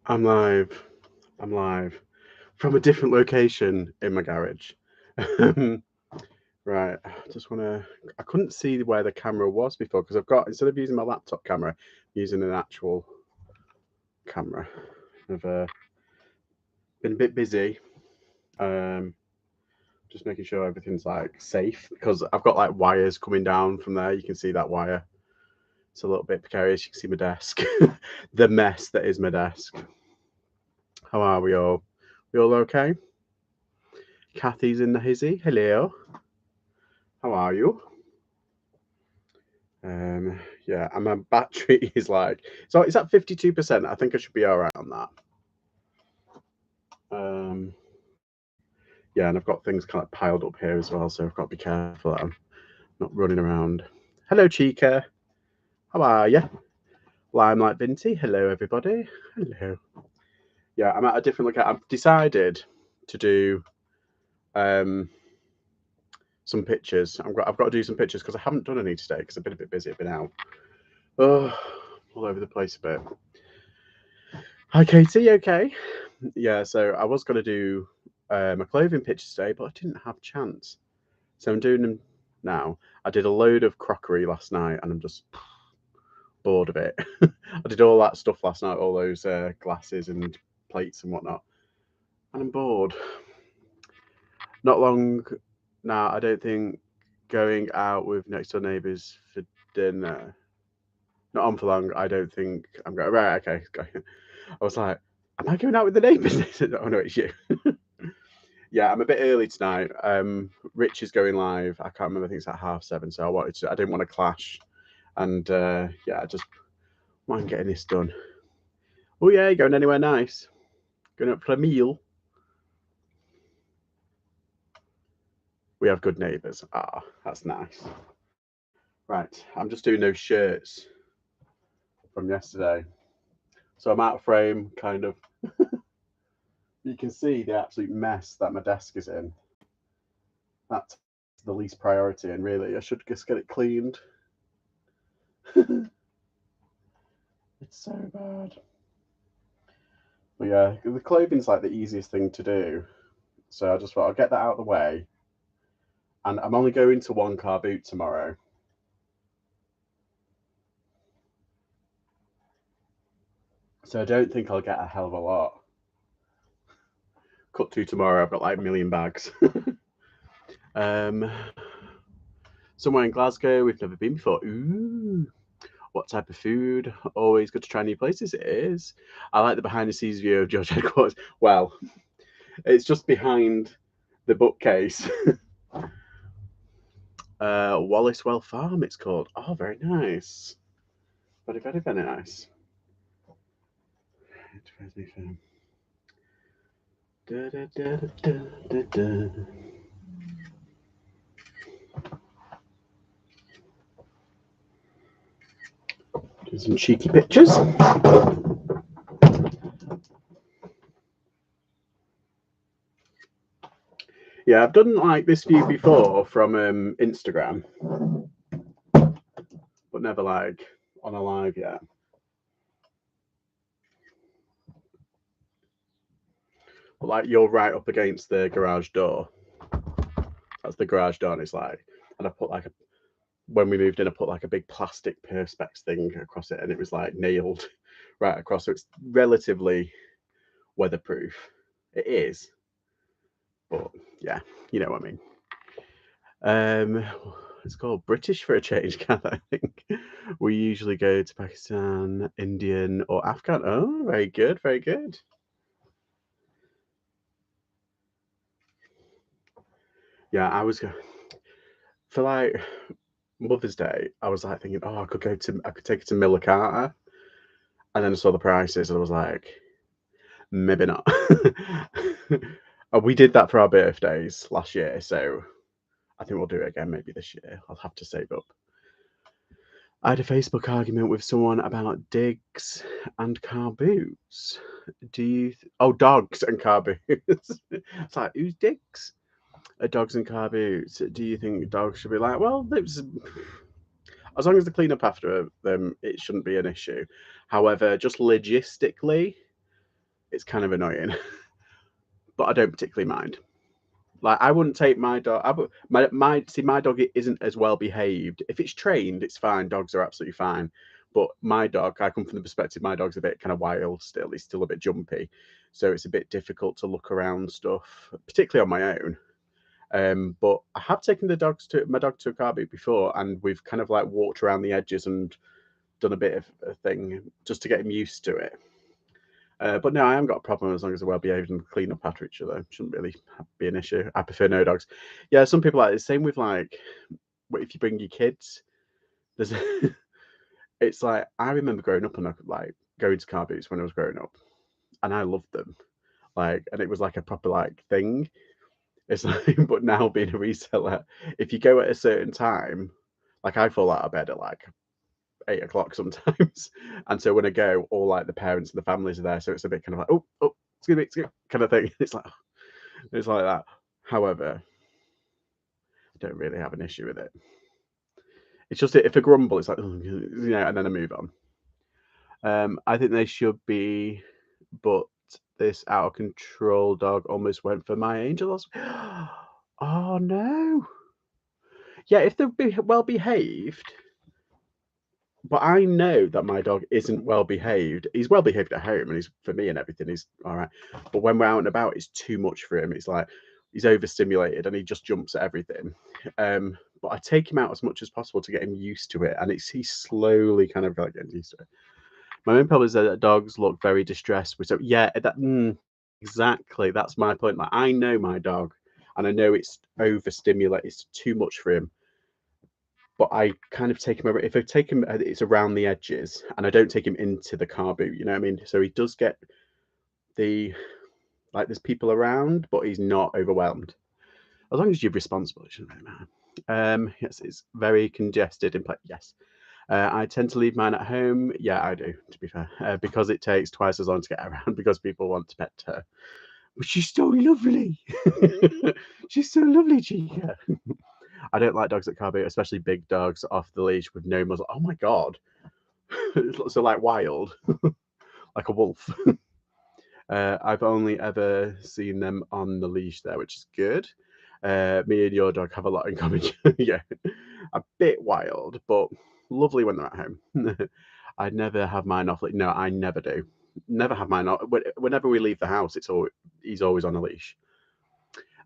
I'm live. I'm live from a different location in my garage. Right, I just want to. I couldn't see where the camera was before because I've got, instead of using my laptop camera, I'm using an actual camera. I've been a bit busy. Um, just making sure everything's like safe because I've got like wires coming down from there. You can see that wire. It's a little bit precarious. You can see my desk, the mess that is my desk. How are we all? We all okay? Kathy's in the hizzy. Hello. How are you? Yeah, and my battery is like, so it's at 52%. I think I should be all right on that. Yeah, and I've got things kind of piled up here as well, so I've got to be careful that I'm not running around. Hello, Chica. How are you? Limelight Binty. Hello, everybody. Hello. Yeah, I'm at a different location. I've decided to do um, some pictures. I've got to do some pictures because I haven't done any today because I've been a bit busy. I've been out. Oh, all over the place a bit. Hi, Katie. Okay. Yeah, so I was going to do my clothing pictures today, but I didn't have a chance. So I'm doing them now. I did a load of crockery last night and I'm just bored of it. I did all that stuff last night, all those glasses and plates and whatnot, and I'm bored. Not long now, I don't think going out with next door neighbours for dinner. Not on for long. I don't think I'm going. Right, okay. I was like, am I going out with the neighbours? They said, oh no, it's you. Yeah, I'm a bit early tonight. Rich is going live. I can't remember. I think it's at 7:30. So I didn't want to clash, and yeah, I just mind getting this done. Oh yeah, you going anywhere nice? Going up for a meal? We have good neighbours. Ah, that's nice. Right, I'm just doing those shirts from yesterday, so I'm out of frame, kind of. You can see the absolute mess that my desk is in. That's the least priority, and really, I should just get it cleaned. It's so bad. But yeah, the clothing's like the easiest thing to do. So I just thought I'll get that out of the way. And I'm only going to one car boot tomorrow. So I don't think I'll get a hell of a lot. Cut to tomorrow, I've got like a million bags. um, Somewhere in Glasgow, we've never been before. Ooh, what type of food? Always good to try new places. It is. I like the behind the scenes view of George Headquarters. Well, it's just behind the bookcase. Wallacewell Farm, it's called. Oh, very nice. Very, very, very nice. Da, da, da, da, da, da. Do some cheeky pictures. Yeah, I've done like this view before from Instagram, but never like on a live yet. But like you're right up against the garage door. That's the garage door, and it's like, and I put like a, when we moved in, I put like a big plastic perspex thing across it, and it was like nailed right across. So it's relatively weatherproof. It is, but yeah, you know what I mean. Um, it's called British for a change, Kath, I think. We usually go to Pakistan, Indian, or Afghan. Oh, very good, very good. Yeah, I was going for like Mother's Day. I was like thinking, oh, I could take it to Miller Carter, and then I saw the prices, and I was like, maybe not. And we did that for our birthdays last year, so I think we'll do it again maybe this year. I'll have to save up. I had a Facebook argument with someone about digs and car boots. Oh, dogs and car boots. It's like, who's digs? Dogs and car boots. Do you think dogs should be like, well, as long as they clean up after them, it shouldn't be an issue. However, just logistically, it's kind of annoying, but I don't particularly mind. Like I wouldn't take my dog. My dog isn't as well behaved. If it's trained, it's fine. Dogs are absolutely fine. But my dog, I come from the perspective my dog's a bit kind of wild still. He's still a bit jumpy, so it's a bit difficult to look around stuff, particularly on my own. But I have taken my dog to a car boot before, and we've kind of like walked around the edges and done a bit of a thing just to get him used to it. But no, I haven't got a problem as long as they're well behaved and clean up after each other. Shouldn't really be an issue. I prefer no dogs. Yeah, some people like the same with like if you bring your kids. There's it's like I remember growing up and like going to car boots when I was growing up, and I loved them. Like, and it was like a proper like thing. It's like, but now being a reseller, if you go at a certain time, like I fall out of bed at like 8 o'clock sometimes. And so when I go, all like the parents and the families are there. So it's a bit kind of like, oh, it's gonna kind of thing. It's like that. However, I don't really have an issue with it. It's just if a grumble, it's like, and then I move on. I think they should be, but this out of control dog almost went for my angel. Oh no. Yeah, if they're well behaved, but I know that my dog isn't well behaved. He's well behaved at home and he's for me and everything. He's all right. But when we're out and about, it's too much for him. It's like he's overstimulated and he just jumps at everything. But I take him out as much as possible to get him used to it. And he's slowly kind of like getting used to it. My main problem is that dogs look very distressed. So yeah, exactly. That's my point. Like I know my dog and I know it's overstimulated. It's too much for him. But I kind of take him over. If I take him, it's around the edges, and I don't take him into the car boot. You know what I mean? So he does get there's people around, but he's not overwhelmed. As long as you're responsible, it shouldn't really matter. Yes, it's very congested in place. Yes. I tend to leave mine at home. Yeah, I do, to be fair, because it takes twice as long to get around because people want to pet her. But she's so lovely. She's so lovely, Chica. I don't like dogs at car boot, especially big dogs off the leash with no muzzle. Oh my god. So like wild, like a wolf. I've only ever seen them on the leash there, which is good. Me and your dog have a lot in common. Yeah, a bit wild, but lovely when they're at home. I'd never have mine off. No, I never do. Never have mine off. Whenever we leave the house, he's always on a leash.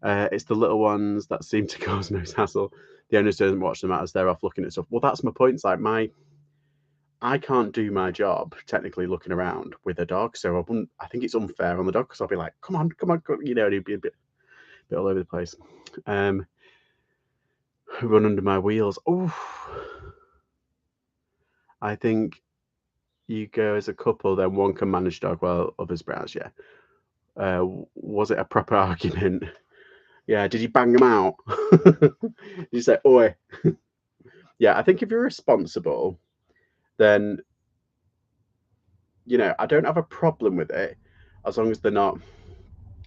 It's the little ones that seem to cause most hassle. The owners don't watch them as they're off looking at stuff. Well, that's my point. It's like I can't do my job technically looking around with a dog, so I think it's unfair on the dog because I'll be like, come on, you know, and he'd be a bit all over the place. Run under my wheels. Oh, I think you go as a couple, then one can manage dog while others browse. Yeah. Was it a proper argument? Yeah. Did you bang them out? Did you say, oi? Yeah. I think if you're responsible, then I don't have a problem with it as long as they're not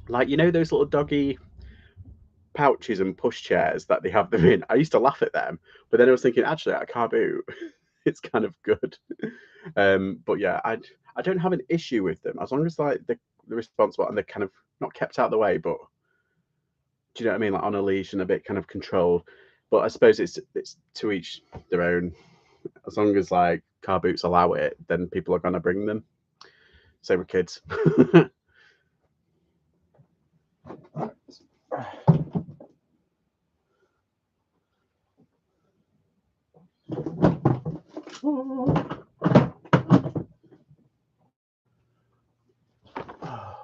like those little doggy pouches and push chairs that they have them in. I used to laugh at them, but then I was thinking actually at a car boot, it's kind of good. But yeah, I don't have an issue with them as long as like they're responsible and they're kind of not kept out of the way, but do you know what I mean? Like on a leash and a bit kind of controlled. But I suppose it's to each their own. As long as like car boots allow it, then people are gonna bring them. Same with kids.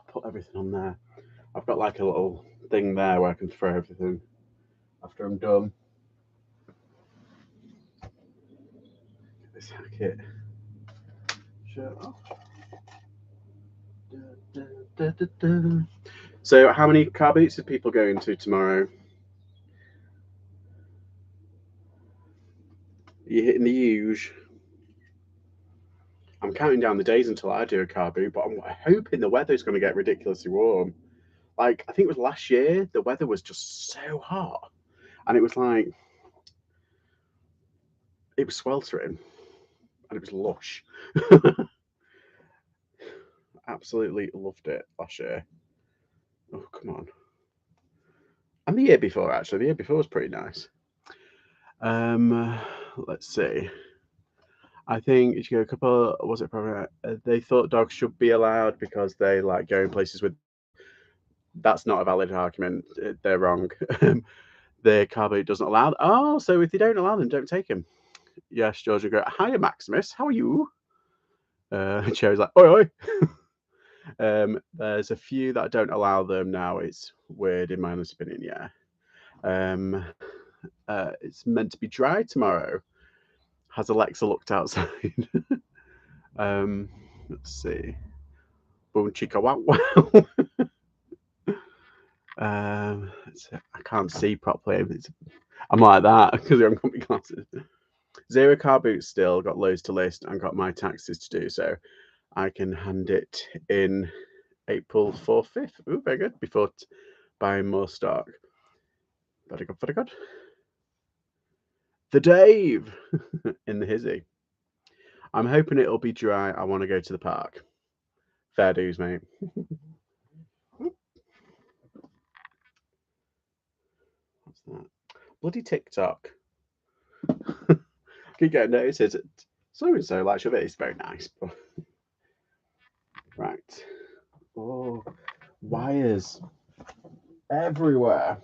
Put everything on there. I've got like a little thing there where I can throw everything after I'm done. Get this jacket. Shirt off. So, how many car boots are people going to tomorrow? Are you hitting the huge? I'm counting down the days until I do a car boot, but I'm hoping the weather's going to get ridiculously warm. Like, I think it was last year, the weather was just so hot. And it was like, it was sweltering and it was lush. absolutely loved it last year. Oh, come on. And the year before, actually. The year before was pretty nice. Let's see. I think you go a couple. Was it probably? They thought dogs should be allowed because they like going places with. That's not a valid argument. They're wrong. The car boot doesn't allow. Oh, so if they don't allow them, don't take him. Yes, George would go. Hiya, Maximus. How are you? Cherry's like, oi, oi. There's a few that don't allow them now. It's weird, in my honest opinion. Yeah. It's meant to be dry tomorrow. Has Alexa looked outside? Let's see. Boom, chica, wow, wow. I can't see properly. I'm like that because I haven't got my glasses. Zero car boots still, got loads to list and got my taxes to do, so I can hand it in April 4th, 5th. Ooh, very good. Before buying more stock. Very good, very good. The Dave in the hizzy. I'm hoping it'll be dry. I want to go to the park. Fair dues, mate. What's that? Bloody TikTok. Keep getting noticed. So and so likes your It's very nice. But... Right. Oh, wires everywhere.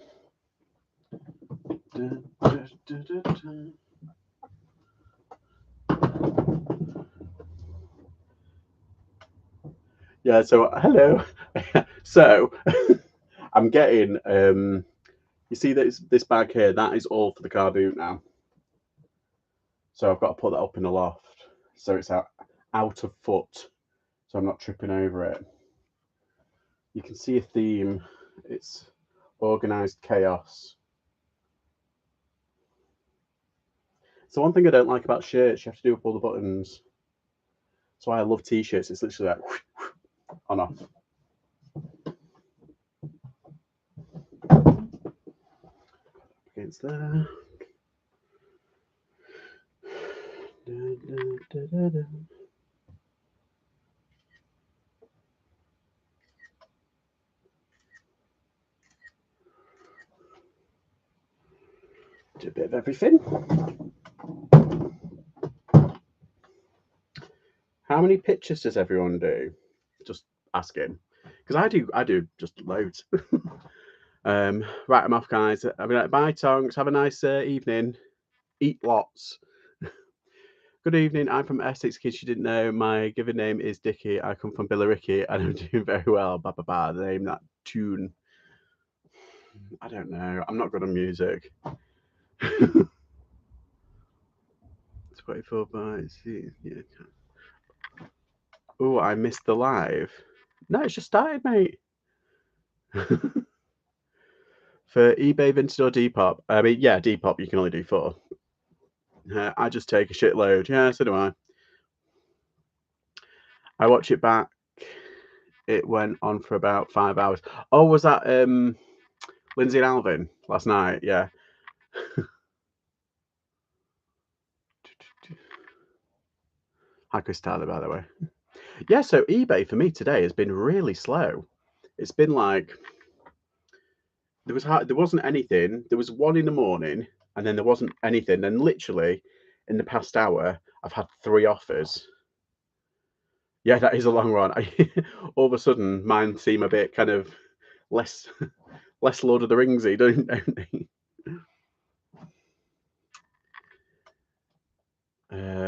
Yeah, so hello. So I'm getting you see this bag here, that is all for the car boot now. So I've got to put that up in the loft. So it's out of foot. So I'm not tripping over it. You can see a theme. It's organized chaos. So one thing I don't like about shirts, you have to do up all the buttons. That's why I love t-shirts. It's literally like on off. Against there. Do a bit of everything. How many pictures does everyone do? Just asking, because I do just loads. Right, I'm off, guys. I'll be like, bye, Tonks. Have a nice evening. Eat lots. Good evening. I'm from Essex. In case you didn't know, my given name is Dickie. I come from Billericay, and I'm doing very well. Ba ba ba. The name that tune. I don't know. I'm not good on music. 24 bytes. Yeah. Oh, I missed the live. No, it's just started, mate. For eBay, Vinted, or Depop. I mean, yeah, Depop, you can only do 4. I just take a shitload. Yeah, so do I. I watch it back. It went on for about 5 hours. Oh, was that Lindsay and Alvin last night? Yeah. Hi, Chris Tyler, by the way. Yeah, so eBay for me today has been really slow. It's been like there wasn't anything. There was one in the morning, and then there wasn't anything. Then literally in the past hour, I've had 3 offers. Yeah, that is a long run. All of a sudden, mine seem a bit kind of less Lord of the Ringsy, don't they?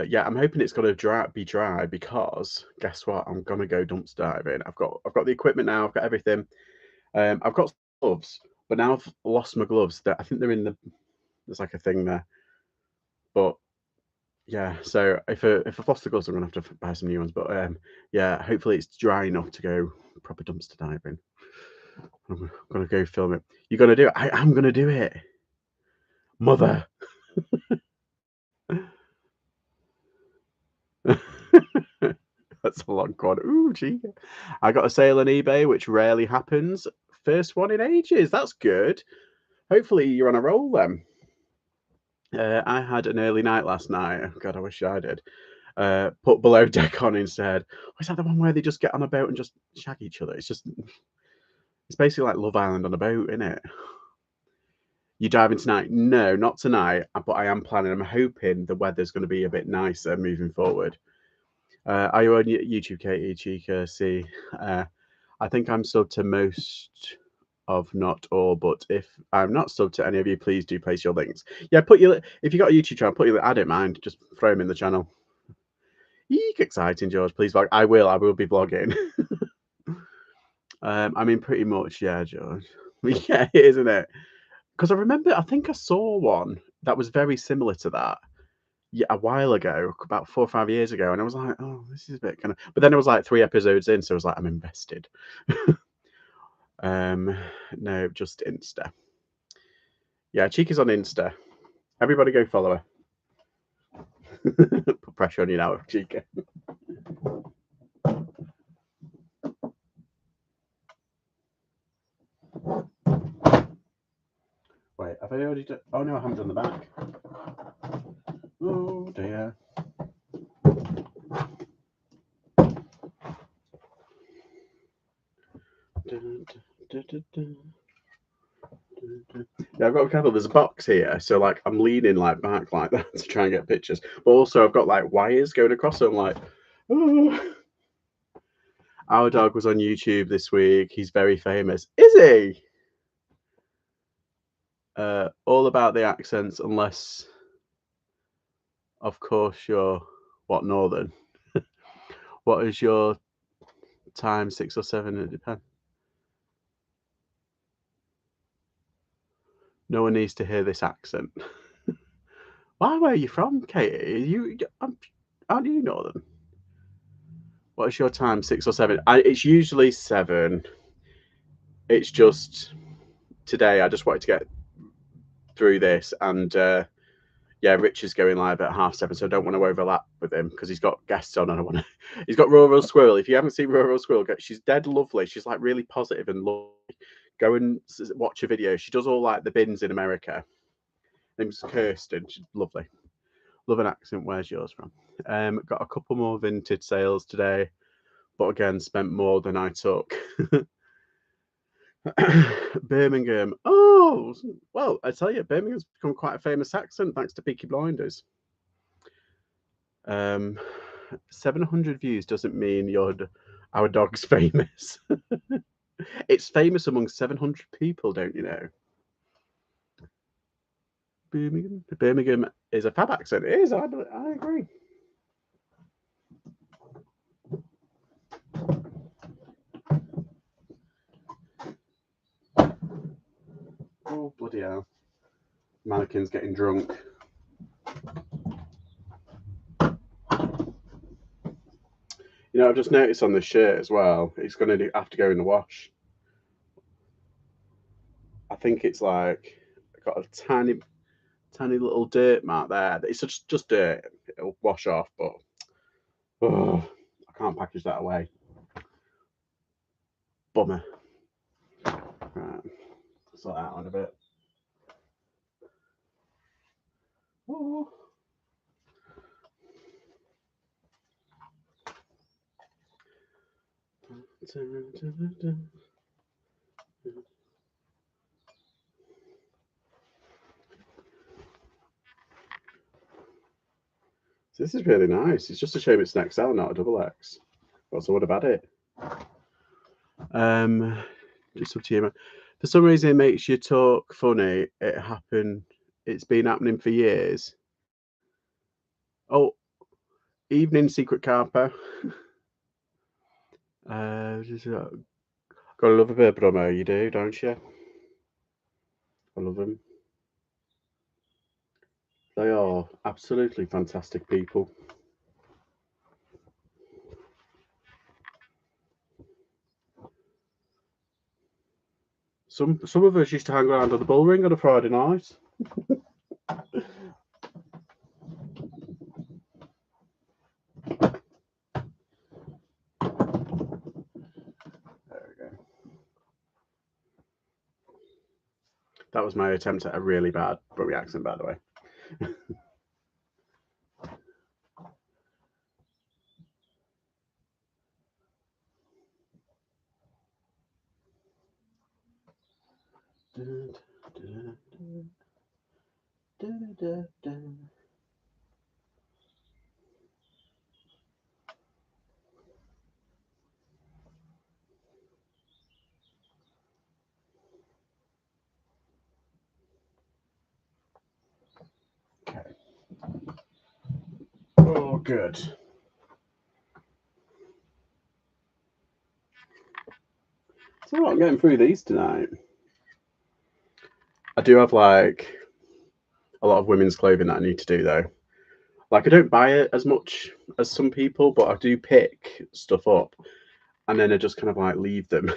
Yeah, I'm hoping it's going to be dry because guess what? I'm gonna go dumpster diving. I've got the equipment now. I've got everything. I've got gloves, but now I've lost my gloves. I think they're in there's like a thing there. But yeah, so if I've lost the gloves, I'm gonna have to buy some new ones. But yeah, hopefully it's dry enough to go proper dumpster diving. I'm gonna go film it. You're gonna do it. I am gonna do it, mother. That's a long one. Ooh, gee. I got a sale on eBay, which rarely happens. First one in ages. That's good. Hopefully you're on a roll then. I had an early night last night. Oh, God, I wish I did. put Below Deck on instead. Or is that the one where they just get on a boat and just shag each other? It's basically like Love Island on a boat, isn't it? You diving tonight? No, not tonight, but I am planning. I'm hoping the weather's going to be a bit nicer moving forward. Are you on YouTube, Katie Chica? See, I think I'm subbed to most of, not all, but if I'm not subbed to any of you, please do place your links. Yeah, if you got a YouTube channel, I don't mind, just throw them in the channel. Eek, exciting, George. Please vlog. I will be vlogging. I mean, pretty much, yeah, George. Yeah, isn't it? Because I think I saw one that was very similar to that. Yeah, a while ago, about 4 or 5 years ago, and I was like, "Oh, this is a bit kind of." But then it was like 3 episodes in, so I was like, "I'm invested." No, just Insta. Yeah, Chica's on Insta. Everybody go follow her. Put pressure on you now, Chica. Wait, have I already done? Oh no, I haven't done the back. Oh dear. Yeah, I've got a couple. There's a box here, so like I'm leaning like back like that to try and get pictures. But also I've got like wires going across, so I'm like, oh. Our dog was on YouTube this week. He's very famous. Is he? All about the accents, unless, of course, you're what, northern. What is your time? 6 or 7? It depends. No one needs to hear this accent. Why? Where are you from, Katie? Aren't you northern? What is your time? 6 or 7? It's usually 7. It's just today. I just wanted to get through this, and yeah, Rich is going live at 7:30, so I don't want to overlap with him because he's got guests on, and I want to. He's got Rural Squirrel. If you haven't seen Rural Squirrel, she's dead lovely. She's like really positive and lovely. Go and watch a video. She does all like the bins in America. Her name's Kirsten. She's lovely. Love an accent. Where's yours from? Got a couple more vintage sales today, but again, spent more than I took. Birmingham. Oh, well, I tell you, Birmingham's become quite a famous accent thanks to Peaky Blinders. 700 views doesn't mean our dog's famous. It's famous among 700 people, don't you know? Birmingham is a fab accent. It is. I agree. Oh, bloody hell. Mannequins getting drunk. You know, I've just noticed on the shirt as well, it's going to have to go in the wash. I think it's like got a tiny little dirt mark there. It's just dirt. It'll wash off, but oh, I can't package that away. Bummer. Right, sort that out in a bit. Oh. So this is really nice. It's just a shame it's an XL, not a double X. So what about it? Just up to you. For some reason, it makes you talk funny. It's been happening for years. Oh, evening, Secret Carper. Gotta love a bit of Bromo, you do, don't you? I love them. They are absolutely fantastic people. Some of us used to hang around on the bull ring on a Friday night. There we go. That was my attempt at a really bad Bury accent, by the way. Okay. Oh, good. So I'm getting through these tonight. I do have like a lot of women's clothing that I need to do though. Like I don't buy it as much as some people, but I do pick stuff up and then I just kind of like leave them.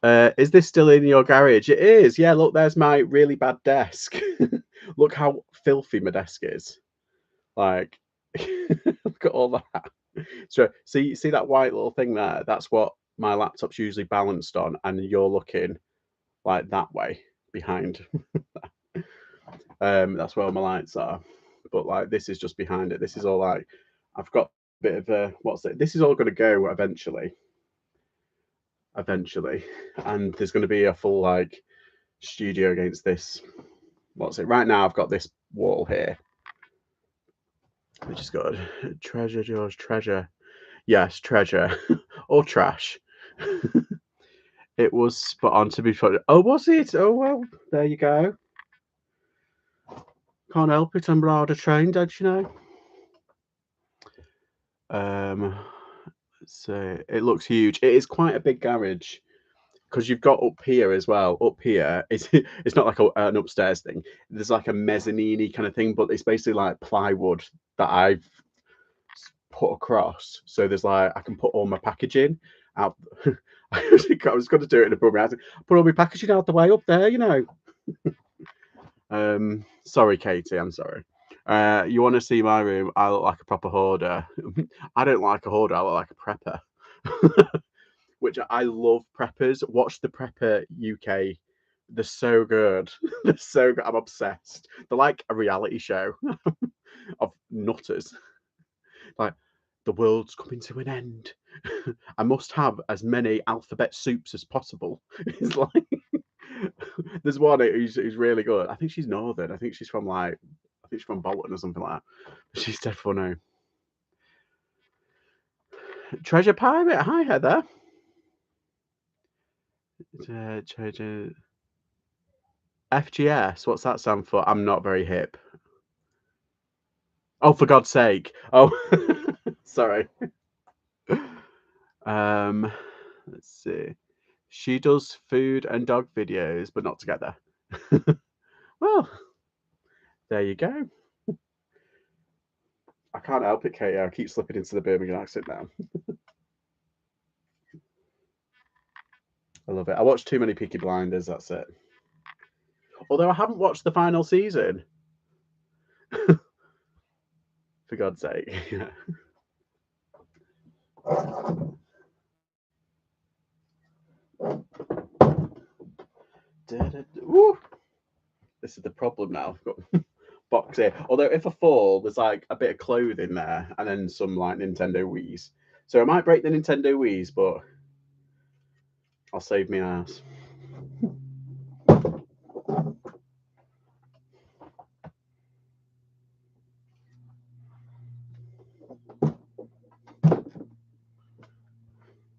Is this still in your garage? It is. Yeah, look, there's my really bad desk. Look how filthy my desk is. Like, look at all that. So, see that white little thing there? That's what my laptop's usually balanced on, and you're looking like that way behind. That's where all my lights are. But like, this is just behind it. This is all like, I've got a bit of a what's it? This is all going to go eventually, and there's going to be a full like studio against this. What's it? Right now, I've got this wall here, which is good. Treasure, George, treasure. Yes, treasure or trash. It was spot on to be funny. Oh, was it? Oh well, there you go. Can't help it. I'm rather trained, don't you know? Let's see. It looks huge. It is quite a big garage because you've got up here as well. Up here, it's not like an upstairs thing. There's like a mezzanine kind of thing, but it's basically like plywood that I've put across. So there's like I can put all my packaging out. I was going to do it in a program. Put all my packaging out the way up there, you know. Sorry, Katie. I'm sorry. You want to see my room? I look like a proper hoarder. I don't like a hoarder. I look like a prepper. Which I love preppers. Watch the Prepper UK. They're so good. They're so good. I'm obsessed. They're like a reality show of nutters. Like, the world's coming to an end. I must have as many alphabet soups as possible. It's like there's one who's really good. I think she's northern. I think she's from Bolton or something like that. She's dead funny. Treasure Pirate. Hi, Heather. Treasure. FGS. What's that stand for? I'm not very hip. Oh, for God's sake. Oh, sorry. Let's see. She does food and dog videos, but not together. Well, there you go. I can't help it, Katie. I keep slipping into the Birmingham accent now. I love it. I watch too many Peaky Blinders. That's it. Although I haven't watched the final season. For God's sake. Yeah. Woo! This is the problem now. I've got box here. Although if I fall, there's like a bit of clothing there, and then some like Nintendo Wii's. So I might break the Nintendo Wii's, but I'll save my ass.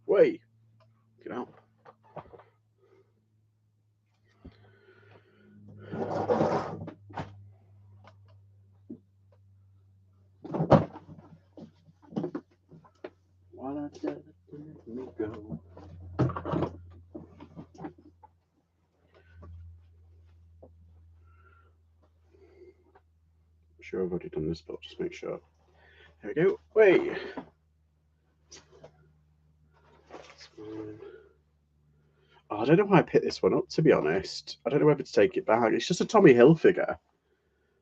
Wait, get out. Why not let me go? I'm sure I've already done this, but I'll just make sure. There we go. Wait. Oh, I don't know why I picked this one up, to be honest. I don't know whether to take it back. It's just a Tommy Hilfiger,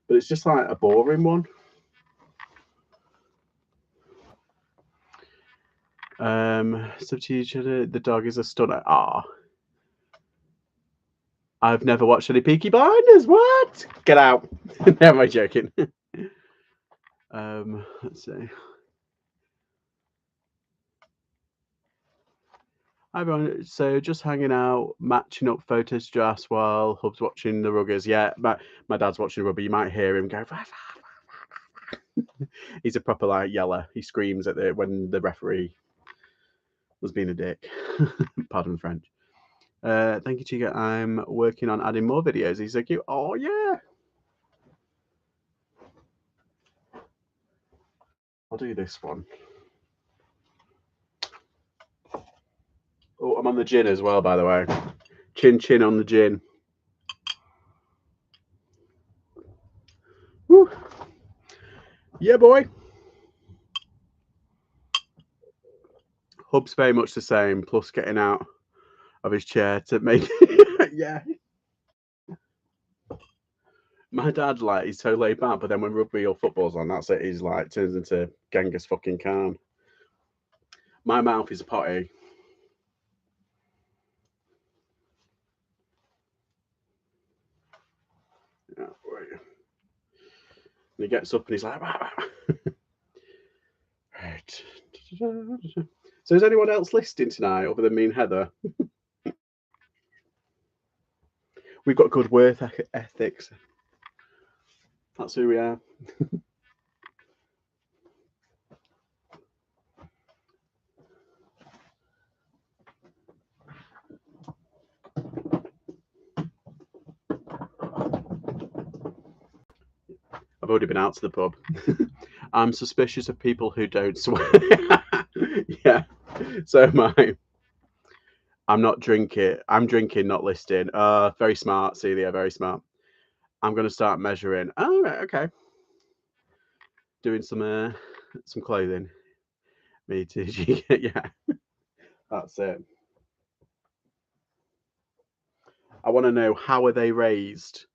but it's just like a boring one. Substitute the dog is a stunner. Ah. I've never watched any Peaky Blinders. What? Get out. No, am I joking? Let's see. Hi everyone. So just hanging out, matching up photos to Joss while Hub's watching the ruggers. Yeah, my dad's watching the rugby. You might hear him go. He's a proper like yeller. He screams at when the referee was being a dick. Pardon French. Thank you, Chica. I'm working on adding more videos. He's so cute. Oh yeah. I'll do this one. Oh, I'm on the gin as well, by the way. Chin chin on the gin. Woo. Yeah, boy. Hub's very much the same, plus getting out of his chair to make yeah. My dad, like, he's so laid back, but then when rugby or football's on, that's it. He's like turns into Genghis fucking Khan. My mouth is a potty. Yeah, right. And he gets up and he's like, right. So is anyone else listening tonight other than me and Heather? We've got good work ethics. That's who we are. I've already been out to the pub. I'm suspicious of people who don't swear. Yeah, so am I. I'm not drinking. I'm drinking, not listing. Very smart, Celia. Very smart. I'm going to start measuring. Oh, right, okay. Doing some clothing. Me too. Yeah, that's it. I want to know how are they raised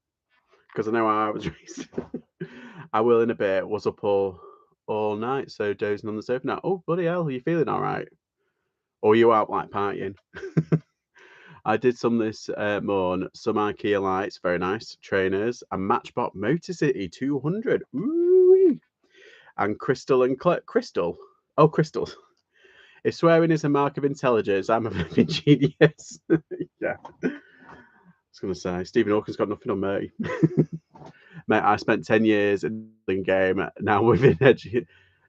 because I know how I was raised. I will in a bit. Was up all night, so dozing on the sofa now. Oh bloody hell, are you feeling all right? Or are you out like partying? I did some this morning. Some IKEA lights, very nice. Trainers, a Matchbox Motor City 200. Ooh. And Crystal and Crystal. Oh, crystals. If swearing is a mark of intelligence, I'm a fucking genius. Yeah. I was going to say, Stephen Hawking's got nothing on me. Mate, I spent 10 years in the game. Now within not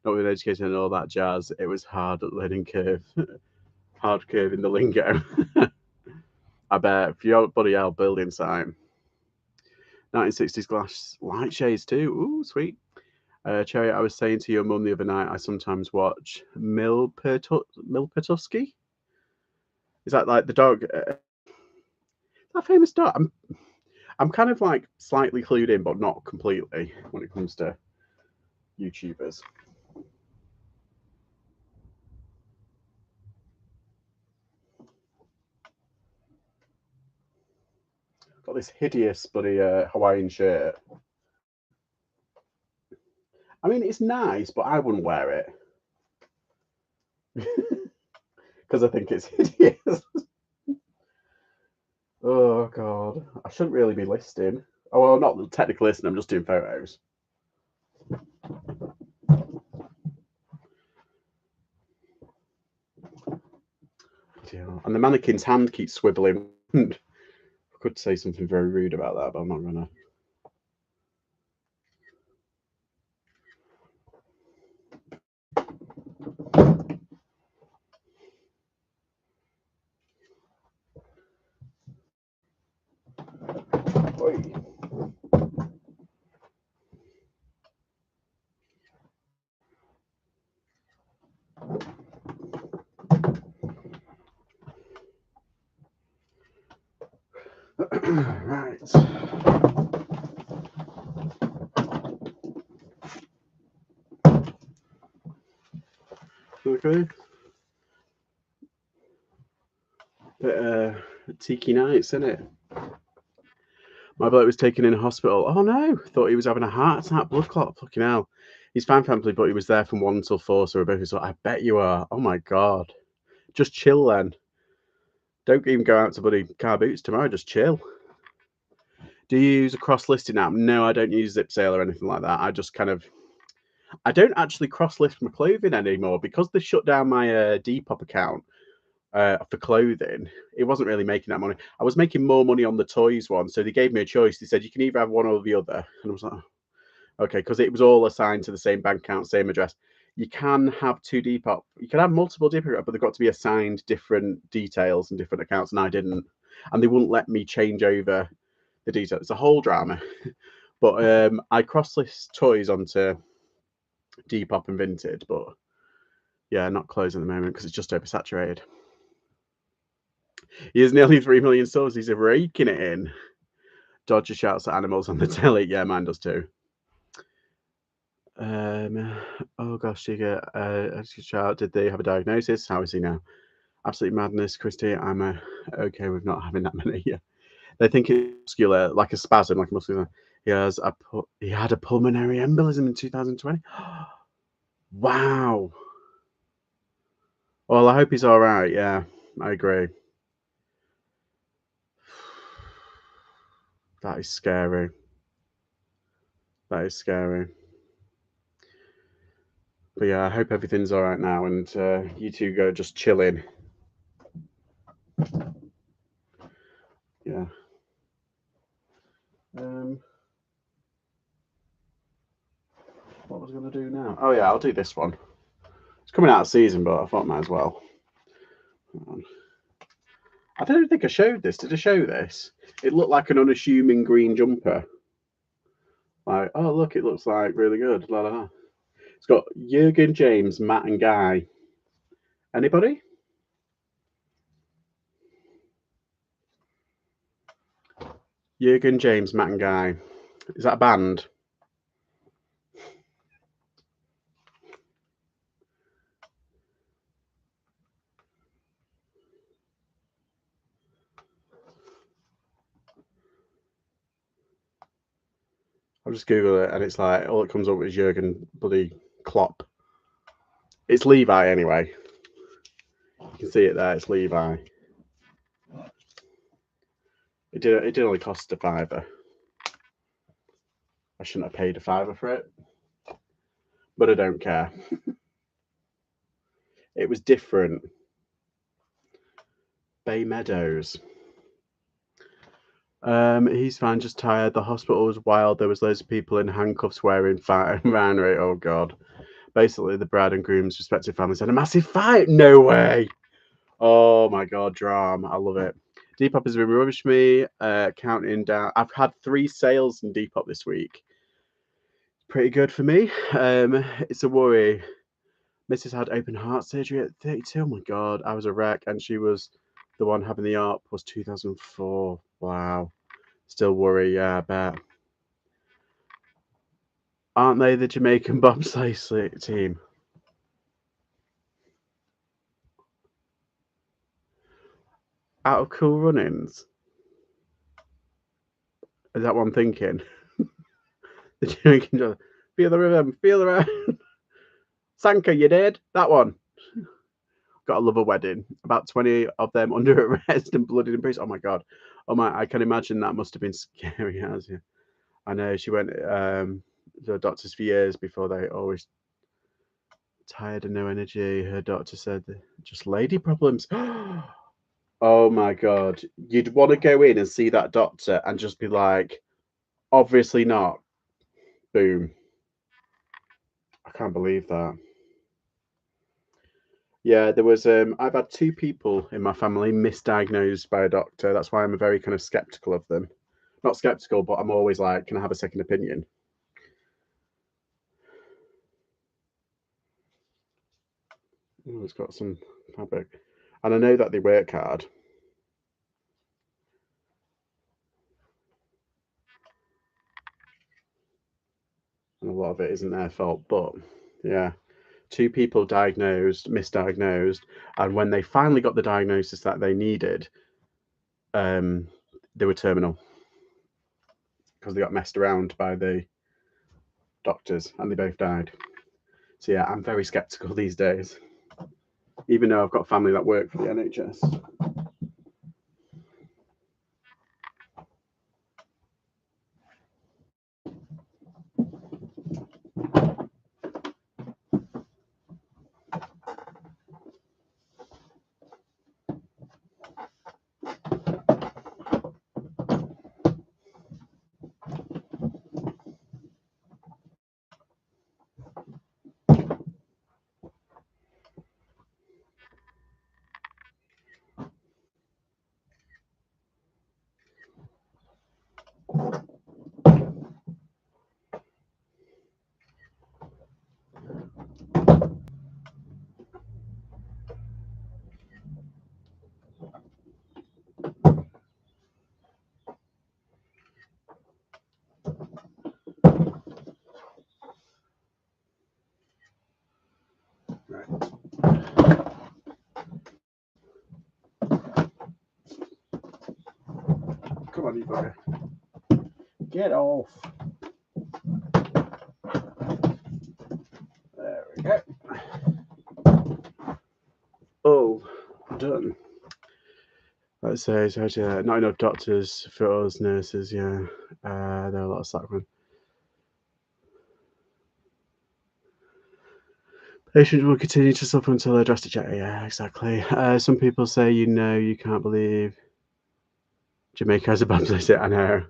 within education and all that jazz. It was hard at learning curve. Hard curve in the lingo. I bet if you're bloody hell building site. 1960s glass light shades too. Ooh, sweet. Cherry, I was saying to your mum the other night, I sometimes watch Milpertusky. Is that like the dog? That famous dog? I'm kind of like slightly clued in, but not completely when it comes to YouTubers. Got this hideous bloody Hawaiian shirt. I mean, it's nice, but I wouldn't wear it because I think it's hideous. Oh god, I shouldn't really be listing. Oh well, not technically listing. I'm just doing photos. And the mannequin's hand keeps swiveling. I could say something very rude about that, but I'm not gonna. Oi. Right. Okay. Bit tiki nights, isn't it? My bloke was taken in a hospital. Oh no! Thought he was having a heart attack, blood clot. Fucking hell. He's fine, family, but he was there from 1 till 4. So Rebecca's like, I bet you are. Oh my god. Just chill then. Don't even go out to bloody car boots tomorrow. Just chill. Do you use a cross listing app? No, I don't use Zip Sale or anything like that. I just kind of. I don't actually cross list my clothing anymore because they shut down my Depop account. for clothing, it wasn't really making that money. I was making more money on the toys one, so they gave me a choice. They said you can either have one or the other, and I was like, oh, okay, because it was all assigned to the same bank account, same address. You can have two Depop. You can have multiple Depop, but they've got to be assigned different details and different accounts, and I didn't. And they wouldn't let me change over the details. It's a whole drama. But I cross-list toys onto Depop and Vinted, but yeah, not closed at the moment because it's just oversaturated. He has nearly 3 million subs. He's raking it in. Dodger shouts at animals on the telly. Yeah, mine does too. Oh gosh, shout. Did they have a diagnosis? How is he now? Absolute madness, Christy. I'm okay with not having that many. Yeah, they think it's muscular, like a spasm, like a muscular. He had a pulmonary embolism in 2020. Wow. Well, I hope he's all right. Yeah, I agree. That is scary. That is scary. But yeah, I hope everything's all right now, and you two go just chilling. Yeah. What was I going to do now? Oh yeah, I'll do this one. It's coming out of season, but I thought I might as well. I don't think I showed this. Did I show this? It looked like an unassuming green jumper. Like, oh look, it looks like really good. La, la, la. It's got Jurgen, James, Matt, and Guy. Anybody? Jurgen, James, Matt, and Guy. Is that a band? I'll just Google it, and it's like all it comes up with is Jurgen bloody Klopp. It's Levi anyway. You can see it there. It's Levi. It did only cost £5. I shouldn't have paid £5 for it, but I don't care. It was different. Bay Meadows. He's fine, just tired. The hospital was wild. There was loads of people in handcuffs wearing fire around it. Oh god. Basically, the bride and groom's respective families had a massive fight. No way. Oh my god, drama. I love it. Depop has been rubbish me. Counting down. I've had 3 sales in Depop this week. Pretty good for me. It's a worry. Mrs. had open heart surgery at 32. Oh my god, I was a wreck, and she was the one having the ARP was 2004. Wow. Still worry, yeah, I bet. Aren't they the Jamaican bobsleigh team? Out of Cool Runnings? Is that what I'm thinking? The Jamaican feel the rhythm, feel the rhythm. Sanka, you did? That one. Got a love a wedding. About 20 of them under arrest and bloodied in prison. Oh my god. Oh my, I can imagine that must have been scary as you. I know she went to the doctors for years before they always tired and no energy. Her doctor said just lady problems. Oh my god. You'd want to go in and see that doctor and just be like, obviously not. Boom. I can't believe that. Yeah, there was I've had 2 people in my family misdiagnosed by a doctor. That's why I'm very kind of skeptical of them. Not skeptical, but I'm always like, can I have a second opinion? Oh, it's got some fabric. And I know that they work hard. And a lot of it isn't their fault, but yeah. 2 people misdiagnosed, and when they finally got the diagnosis that they needed, they were terminal because they got messed around by the doctors and they both died. So yeah, I'm very skeptical these days, even though I've got family that work for the NHS. bugger. Get off. There we go. Oh, done. Let's say, so not enough doctors for us nurses, yeah. There are a lot of slackmen. Patients will continue to suffer until they're drastic. Yeah, exactly. Some people say, you can't believe Jamaica has a bad place. I know.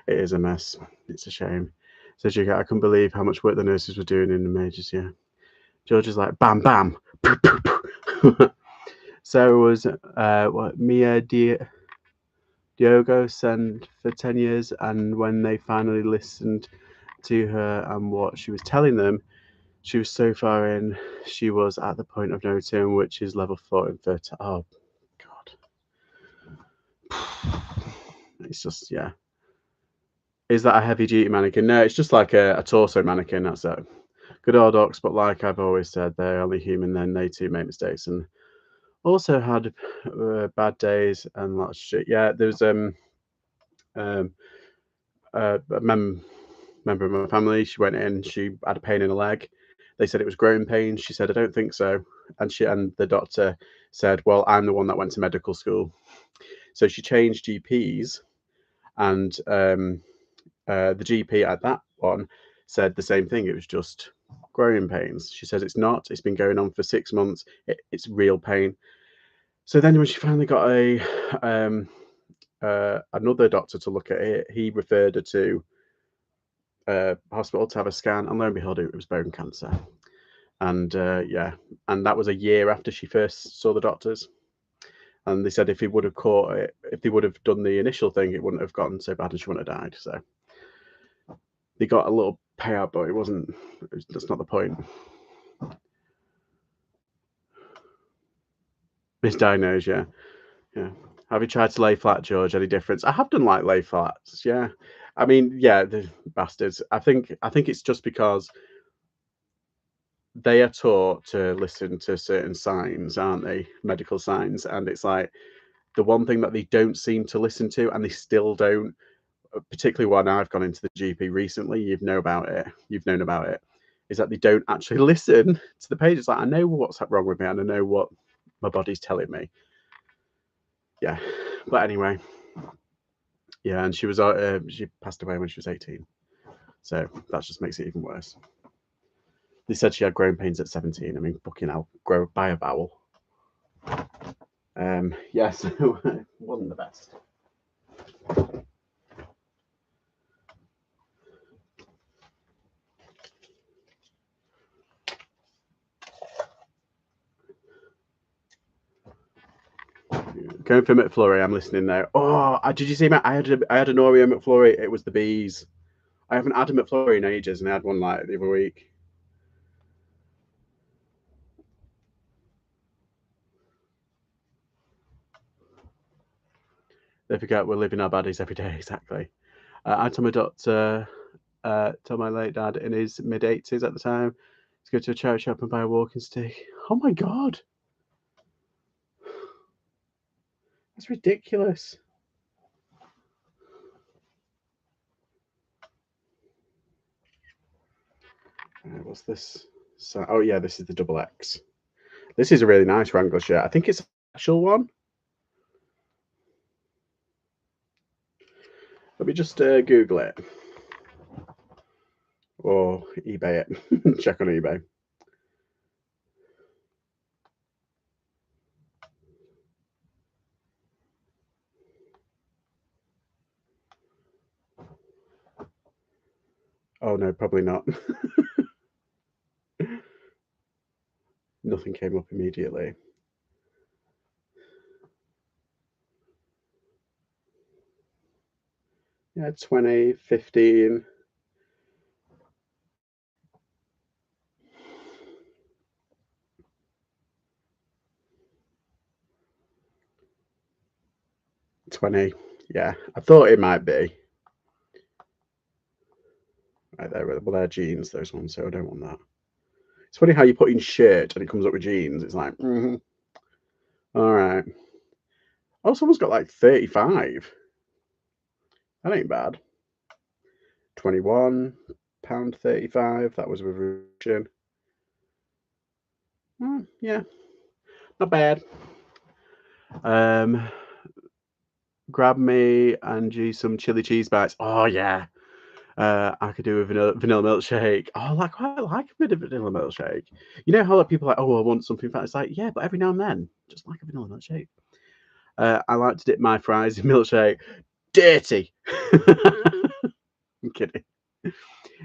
It is a mess. It's a shame. Says you, I couldn't believe how much work the nurses were doing in the majors, yeah. George is like, bam, bam. Sarah was, Mia Diogo sent for 10 years, and when they finally listened to her and what she was telling them, she was so far in, she was at the point of no return, which is level 4 infertile. Oh, God. It's just, yeah. Is that a heavy-duty mannequin? No, it's just like a torso mannequin, that's it. Good old docs, but like I've always said, they're only human, then they too make mistakes, and also had bad days and lots of shit. Yeah, there's a member of my family. She went in. She had a pain in her leg. They said it was growing pain. She said, "I don't think so." And the doctor said, "Well, I'm the one that went to medical school." So she changed GPs, and the GP at that one said the same thing. It was just growing pains. She says it's not. It's been going on for 6 months. It's real pain. So then when she finally got another doctor to look at it, he referred her to hospital to have a scan, and lo and behold, it was bone cancer. And yeah, and that was a year after she first saw the doctors. And they said if he would have caught it, if they would have done the initial thing, it wouldn't have gotten so bad and she wouldn't have died. So they got a little payout, but that's not the point. Misdiagnosed, yeah. Yeah. Have you tried to lay flat, George? Any difference? I have done like lay flats, yeah. I mean, yeah, the bastards. I think it's just because they are taught to listen to certain signs, aren't they? Medical signs. And it's like the one thing that they don't seem to listen to, and they still don't, particularly when I've gone into the GP recently, you've known about it, is that they don't actually listen to the page. It's like, I know what's wrong with me and I know what my body's telling me. Yeah. But anyway, yeah, and she passed away when she was 18. So that just makes it even worse. They said she had growing pains at 17. I mean, fucking hell, buy a bowel. Yeah, so it wasn't the best. Going for McFlurry, I'm listening now. Oh, did you see my? I had an Oreo McFlurry. It was the bees. I haven't had a McFlurry in ages, and I had one like the other week. They forget we're living our baddies every day. Exactly. I told my doctor, told my late dad in his mid-80s at the time, to go to a charity shop and buy a walking stick. Oh my God. That's ridiculous. What's this? So, oh yeah, this is the double X. This is a really nice Wrangler shirt. I think it's a special one. Let me just Google it. Or eBay it. Check on eBay. Oh no, probably not. Nothing came up immediately. Yeah, 2015. Yeah, I thought it might be. Right there, well, they're jeans, those ones, so I don't want that. It's funny how you put in shirt and it comes up with jeans. It's like, all right. Oh, someone's got like 35. That ain't bad. £21.35. That was with reduction. Yeah, not bad. Grab me and you some chili cheese bites. Oh yeah. I could do a vanilla milkshake. Oh, I quite like a bit of vanilla milkshake. You know how like, people are like, oh, I want something fat. It's like, yeah, but every now and then, just like a vanilla milkshake. I like to dip my fries in milkshake. Dirty. I'm kidding.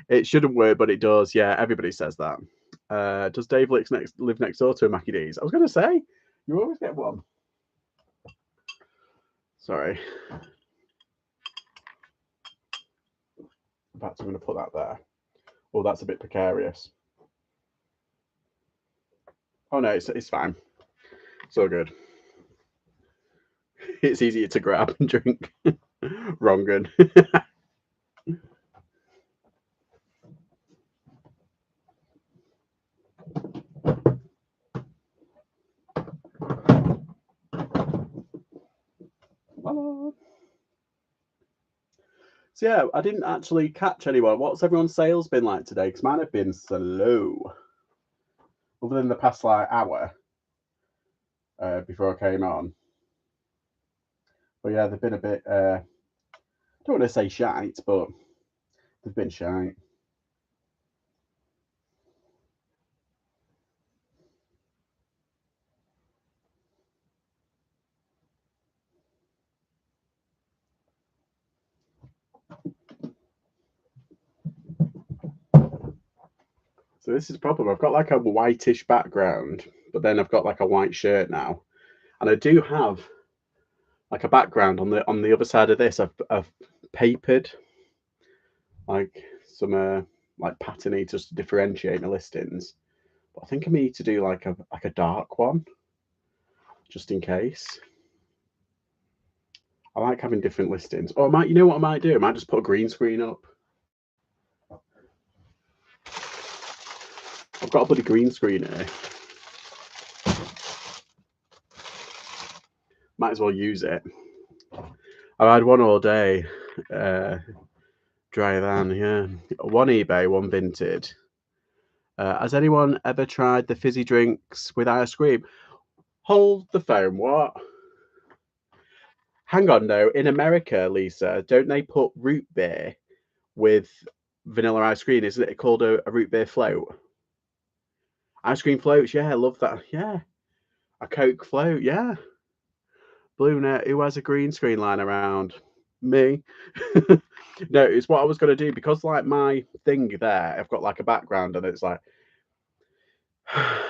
It shouldn't work, but it does. Yeah, everybody says that. Does Dave live next door to a Mackie D's? I was going to say, you always get one. Sorry. In fact, I'm going to put that there. Oh, that's a bit precarious. Oh no, it's fine. It's all good. It's easier to grab and drink. Wrong gun. So yeah, I didn't actually catch anyone. What's everyone's sales been like today? Because mine have been slow. Other than the past like hour before I came on. But yeah, they've been a bit, I don't want to say shite, but they've been shite. So this is the problem. I've got like a whitish background, but then I've got like a white shirt now. And I do have like a background on the other side of this. I've papered like some like patterny just to differentiate my listings. But I think I need to do like a dark one, just in case. I like having different listings. Or I might, you know what I might do? I might just put a green screen up. I've got a bloody green screen here. Might as well use it. I've had one all day. Dry than, yeah. One eBay, one Vinted. Has anyone ever tried the fizzy drinks with ice cream? Hold the phone, what? Hang on, though. In America, Lisa, don't they put root beer with vanilla ice cream? Isn't it called a root beer float? Ice cream floats, yeah, I love that. Yeah. A Coke float, yeah. Blue net, who has a green screen lying around? Me. No, it's what I was going to do because, like, my thing there, I've got like a background and it's like,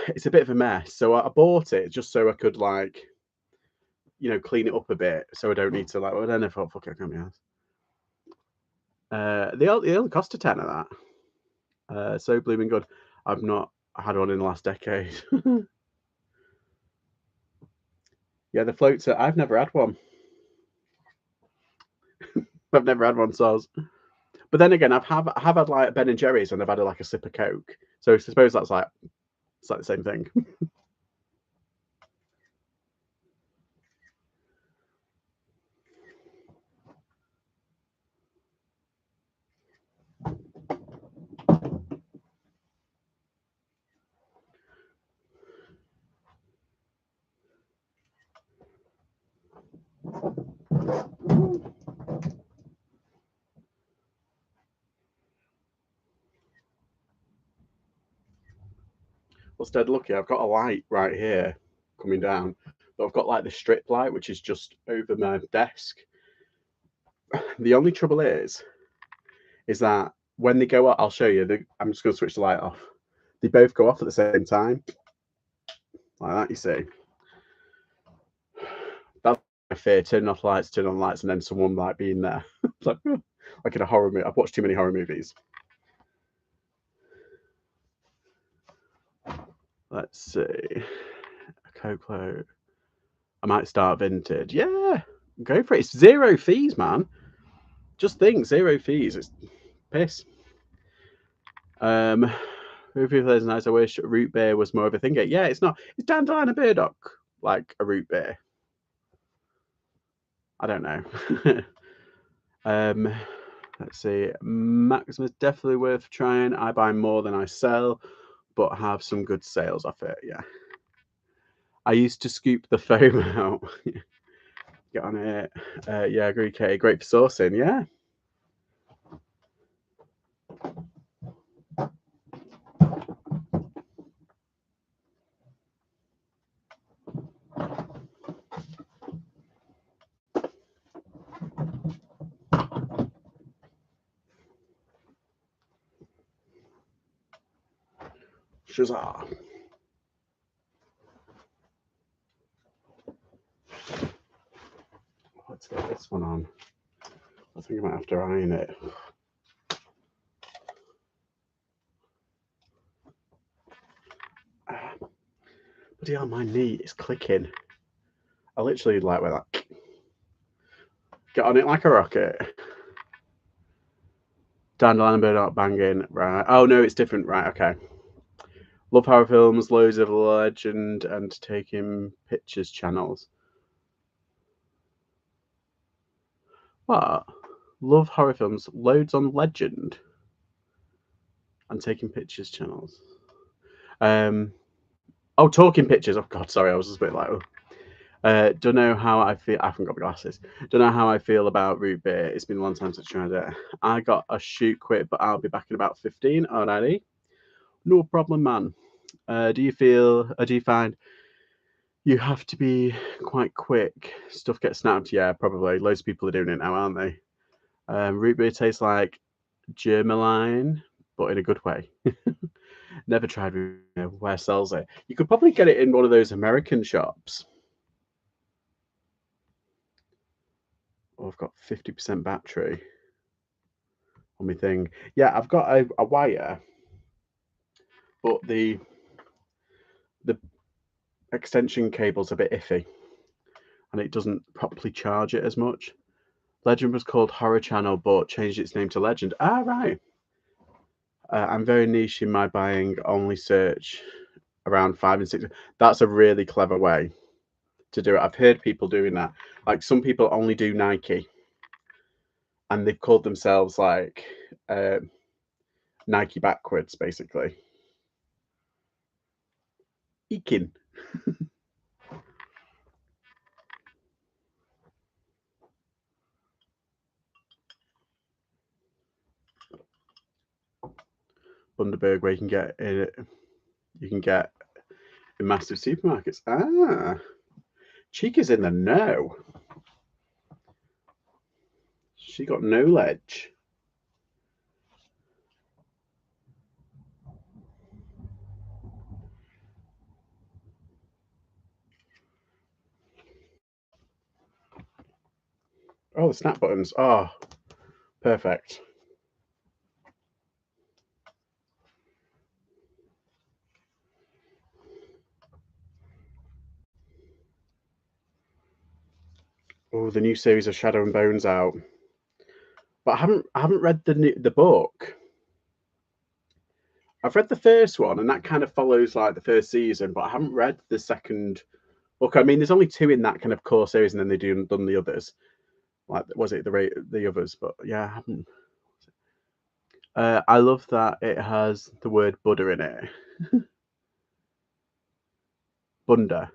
it's a bit of a mess. So I bought it just so I could, like, you know, clean it up a bit so I don't need to, like, well, then I thought, fuck it, I can't be asked. They only cost a tenner that. So blooming good. I've not had one in the last decade. Yeah, the floats are, I've never had one. I've never had one, so but then again, have had like Ben and Jerry's and I've had like a sip of Coke. So I suppose that's like it's like the same thing. Well, dead lucky. I've got a light right here coming down, but I've got like the strip light which is just over my desk. The only trouble is that when they go off, I'll show you. I'm just going to switch the light off. They both go off at the same time, like that. You see, that's my fear. Turn off lights, turn on lights, and then someone might be in there, like in a horror movie. I've watched too many horror movies. Let's see. A Coke float. I might start Vinted. Yeah, go for it. It's zero fees, man. Just think, zero fees. It's piss. Ruby Flair's nice. I wish root beer was more of a thing. Yeah, it's not. It's dandelion and burdock like a root beer. I don't know. Let's see. Maximus definitely worth trying. I buy more than I sell, but have some good sales off it. Yeah. I used to scoop the foam out. Get on it. Yeah, agree, Katie. Great for sourcing. Yeah. Shazah. Let's get this one on. I think I might have to iron it. Bloody hell, my knee is clicking. I literally like where that. Get on it like a rocket. Dandelion bird not banging. Right. Oh no, it's different. Right. Okay. Love horror films, loads of legend, and taking pictures channels. What? Love horror films, loads on legend, and taking pictures channels. Oh, talking pictures. Oh God, sorry, I was just a bit like. Oh. Don't know how I feel. I haven't got my glasses. Don't know how I feel about root beer. It's been a long time since I tried it. I got a shoot quit, but I'll be back in about 15. Alrighty. No problem, man. Do you find you have to be quite quick? Stuff gets snapped. Yeah, probably. Loads of people are doing it now, aren't they? Root beer tastes like Germaline, but in a good way. Never tried root beer. Where sells it? You could probably get it in one of those American shops. Oh, I've got 50% battery on my thing. Yeah, I've got a wire, but the extension cable's a bit iffy, and it doesn't properly charge it as much. Legend was called Horror Channel, but changed its name to Legend. Ah, right. I'm very niche in my buying. Only search around 5 and 6. That's a really clever way to do it. I've heard people doing that. Like some people only do Nike, and they've called themselves like Nike backwards, basically. Ekin. Bundaberg, where you can get in massive supermarkets. Ah, Chica's in the know. She got knowledge. Oh, the snap buttons. Oh, perfect. Oh, the new series of Shadow and Bones out. But I haven't read the book. I've read the first one, and that kind of follows like the first season, but I haven't read the second book. I mean, there's only two in that kind of core series, and then they done the others. Like, was it the others? But yeah, I haven't. I love that it has the word Buddha in it. Bunda.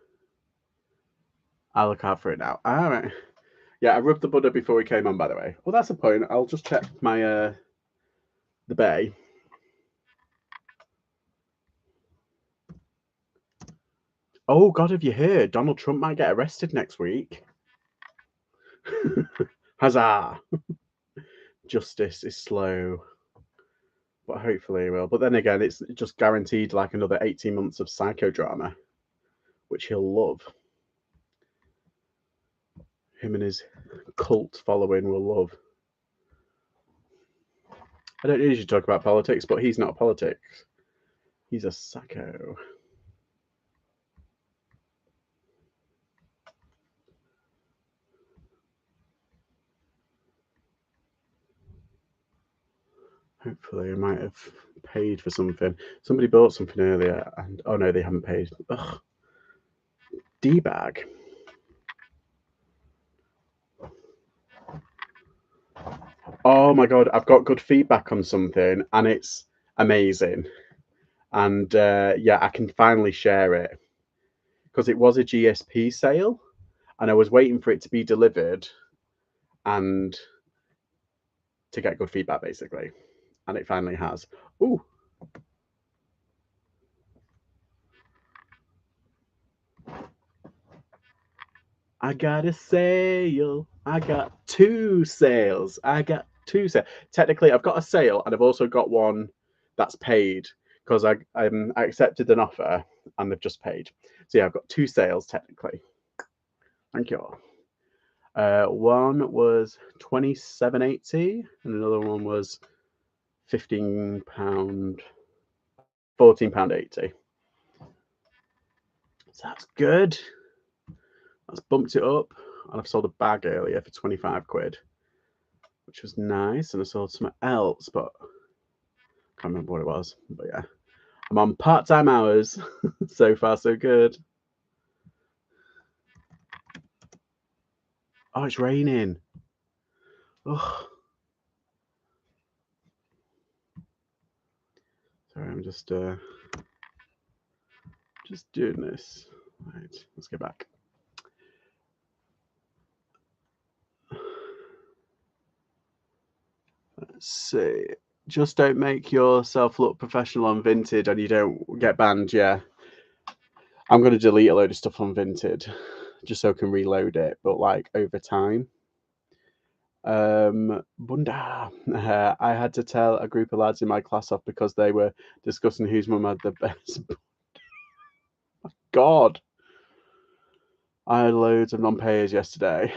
I'll look out for it now. All right. Yeah, I rubbed the Buddha before we came on, by the way. Well, that's a point. I'll just check my the bay. Oh God, have you heard? Donald Trump might get arrested next week. Huzzah! Justice is slow, but hopefully it will. But then again, it's just guaranteed like another 18 months of psychodrama, which he'll love. Him and his cult following will love. I don't usually talk about politics, but he's not politics. He's a psycho. Hopefully, I might have paid for something. Somebody bought something earlier, and oh no, they haven't paid. Ugh. D-bag. Oh my God, I've got good feedback on something and it's amazing. And yeah, I can finally share it because it was a GSP sale and I was waiting for it to be delivered and to get good feedback basically. And it finally has. Ooh. I got a sale. I got two sales. I got two sales. Technically, I've got a sale and I've also got one that's paid because I accepted an offer and they've just paid. So yeah, I've got two sales technically. Thank you all. One was £27.80 and another one was £15, £14.80. So that's good. That's bumped it up. And I've sold a bag earlier for 25 quid, which was nice. And I sold something else, but I can't remember what it was. But yeah, I'm on part-time hours. So far, so good. Oh, it's raining. Oh, sorry, I'm just doing this. Right, let's get back. Let's see. Just don't make yourself look professional on Vinted and you don't get banned. Yeah, I'm going to delete a load of stuff on Vinted just so I can reload it. But like over time, Bunda. I had to tell a group of lads in my class off because they were discussing whose mum had the best. God, I had loads of non-payers yesterday.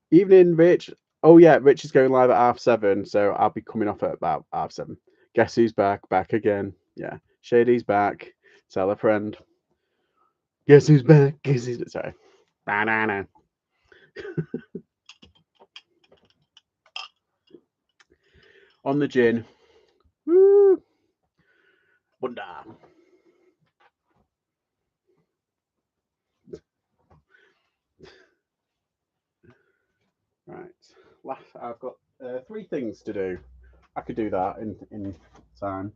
Evening, Rich. Oh yeah, Rich is going live at 7:30, so I'll be coming off at about 7:30. Guess who's back? Back again. Yeah, Shady's back. Tell a friend. Guess who's back? Guess who's sorry. Banana. On the gin. Woo. Bunda. Right. I've got 3 things to do. I could do that in time.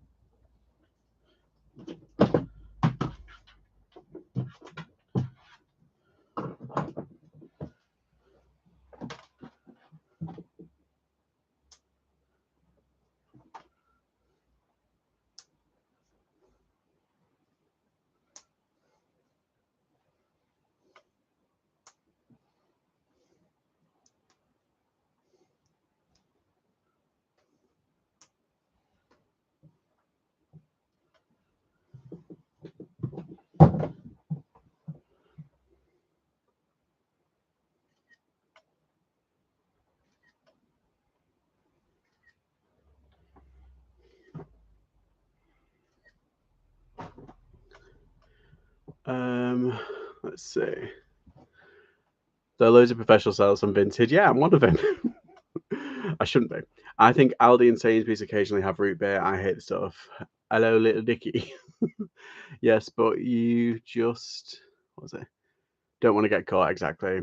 Let's see. There are loads of professional sellers on Vinted. Yeah, I'm one of them. I shouldn't be. I think Aldi and Sainsbury's occasionally have root beer. I hate the stuff. Hello, little Dicky. Yes, but you just what was it? Don't want to get caught exactly.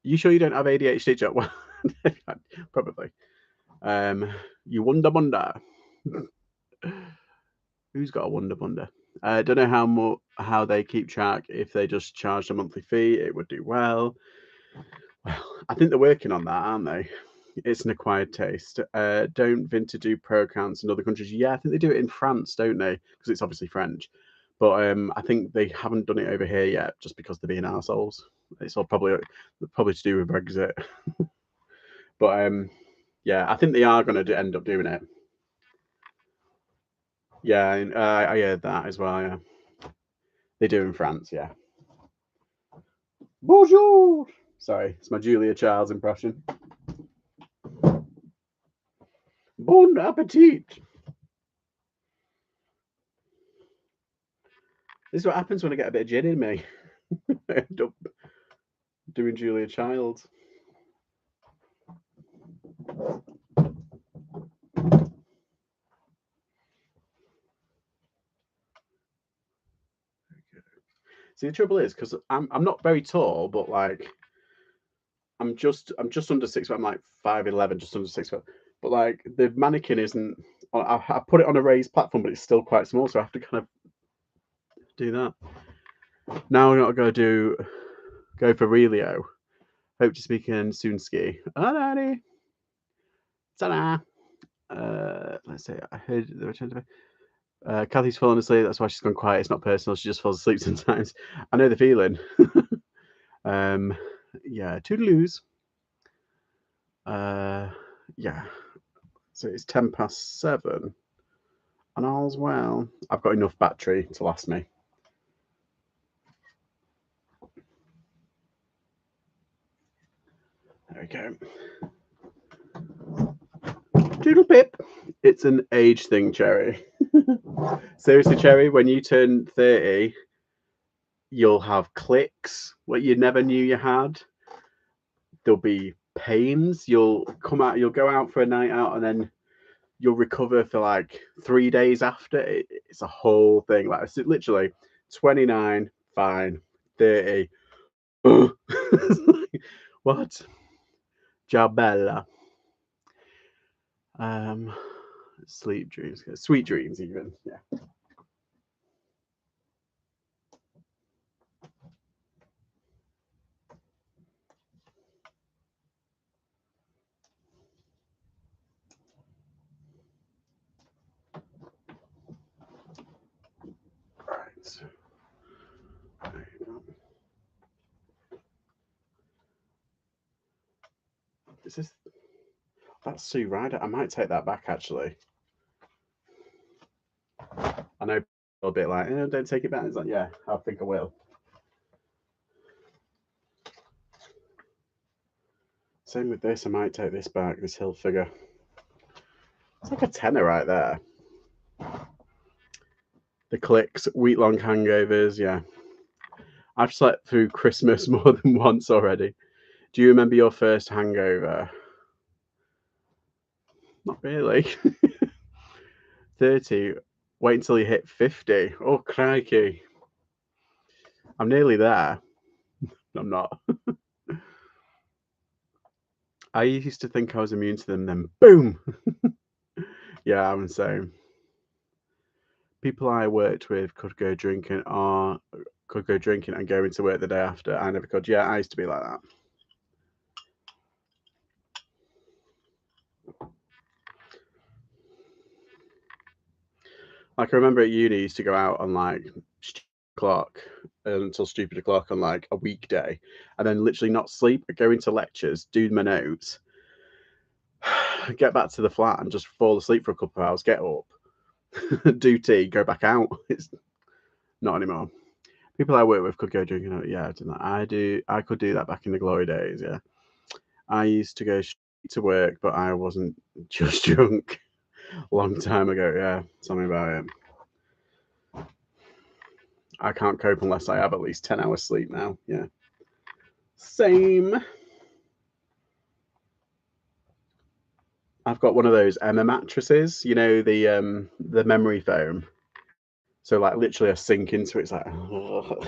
You sure you don't have ADHD, Joe? Well, probably. You wonder. Who's got a wonder? I don't know how they keep track. If they just charged a monthly fee, it would do well. Well, I think they're working on that, aren't they? It's an acquired taste. Don't Vinted do pro accounts in other countries? Yeah, I think they do it in France, don't they? Because it's obviously French. But I think they haven't done it over here yet, just because they're being assholes. It's all probably to do with Brexit. But yeah, I think they are going to end up doing it. Yeah, I heard that as well. Yeah, they do in France. Yeah. Bonjour. Sorry, it's my Julia Childs impression. Bon appetit. This is what happens when I get a bit of gin in me. I end up doing Julia Childs. See, the trouble is because I'm not very tall, but like I'm just under 6 foot. I'm like 5'11", just under 6 foot. But like the mannequin isn't. I put it on a raised platform, but it's still quite small, so I have to kind of do that. Now I'm not going to go for Relio. Hope to speak in soon ski. Alrighty. Ta-da. Let's see. I heard the return to Kathy's fallen asleep. That's why she's gone quiet. It's not personal. She just falls asleep sometimes. I know the feeling. Yeah. Toodaloos. Yeah. So it's 7:10, and all's well. I've got enough battery to last me. There we go. Doodle pip. It's an age thing, Cherry. Seriously, Cherry, when you turn 30, you'll have clicks what you never knew you had. There'll be pains. You'll go out for a night out, and then you'll recover for like 3 days after. It's a whole thing. Like, it's literally 29, fine, 30. What? Jabella. Sleep dreams, sweet dreams, even. Yeah. Right. There you go. Is this? That's Sue Ryder. I might take that back, actually. I know a bit like, don't take it back. It's like, yeah, I think I will. Same with this. I might take this back. This hill figure. It's like a tenner right there. The clicks, week-long hangovers. Yeah, I've slept through Christmas more than once already. Do you remember your first hangover? Not really. 30. Wait until you hit 50. Oh, crikey. I'm nearly there. I'm not. I used to think I was immune to them, then boom. Yeah, I'm the same. People I worked with could go drinking and go into work the day after. I never could. Yeah, I used to be like that. Like, I remember at uni, I used to go out on like o'clock until stupid o'clock on like a weekday, and then literally not sleep, go into lectures, do my notes, get back to the flat, and just fall asleep for a couple of hours. Get up, do tea, go back out. It's not anymore. People I work with could go drinking. Yeah, I could do that back in the glory days. Yeah, I used to go to work, but I wasn't just drunk. Long time ago. Yeah, tell me about it. I can't cope unless I have at least 10 hours sleep now. Yeah. Same. I've got one of those Emma mattresses, the memory foam. So like literally I sink into it. It's like, oh.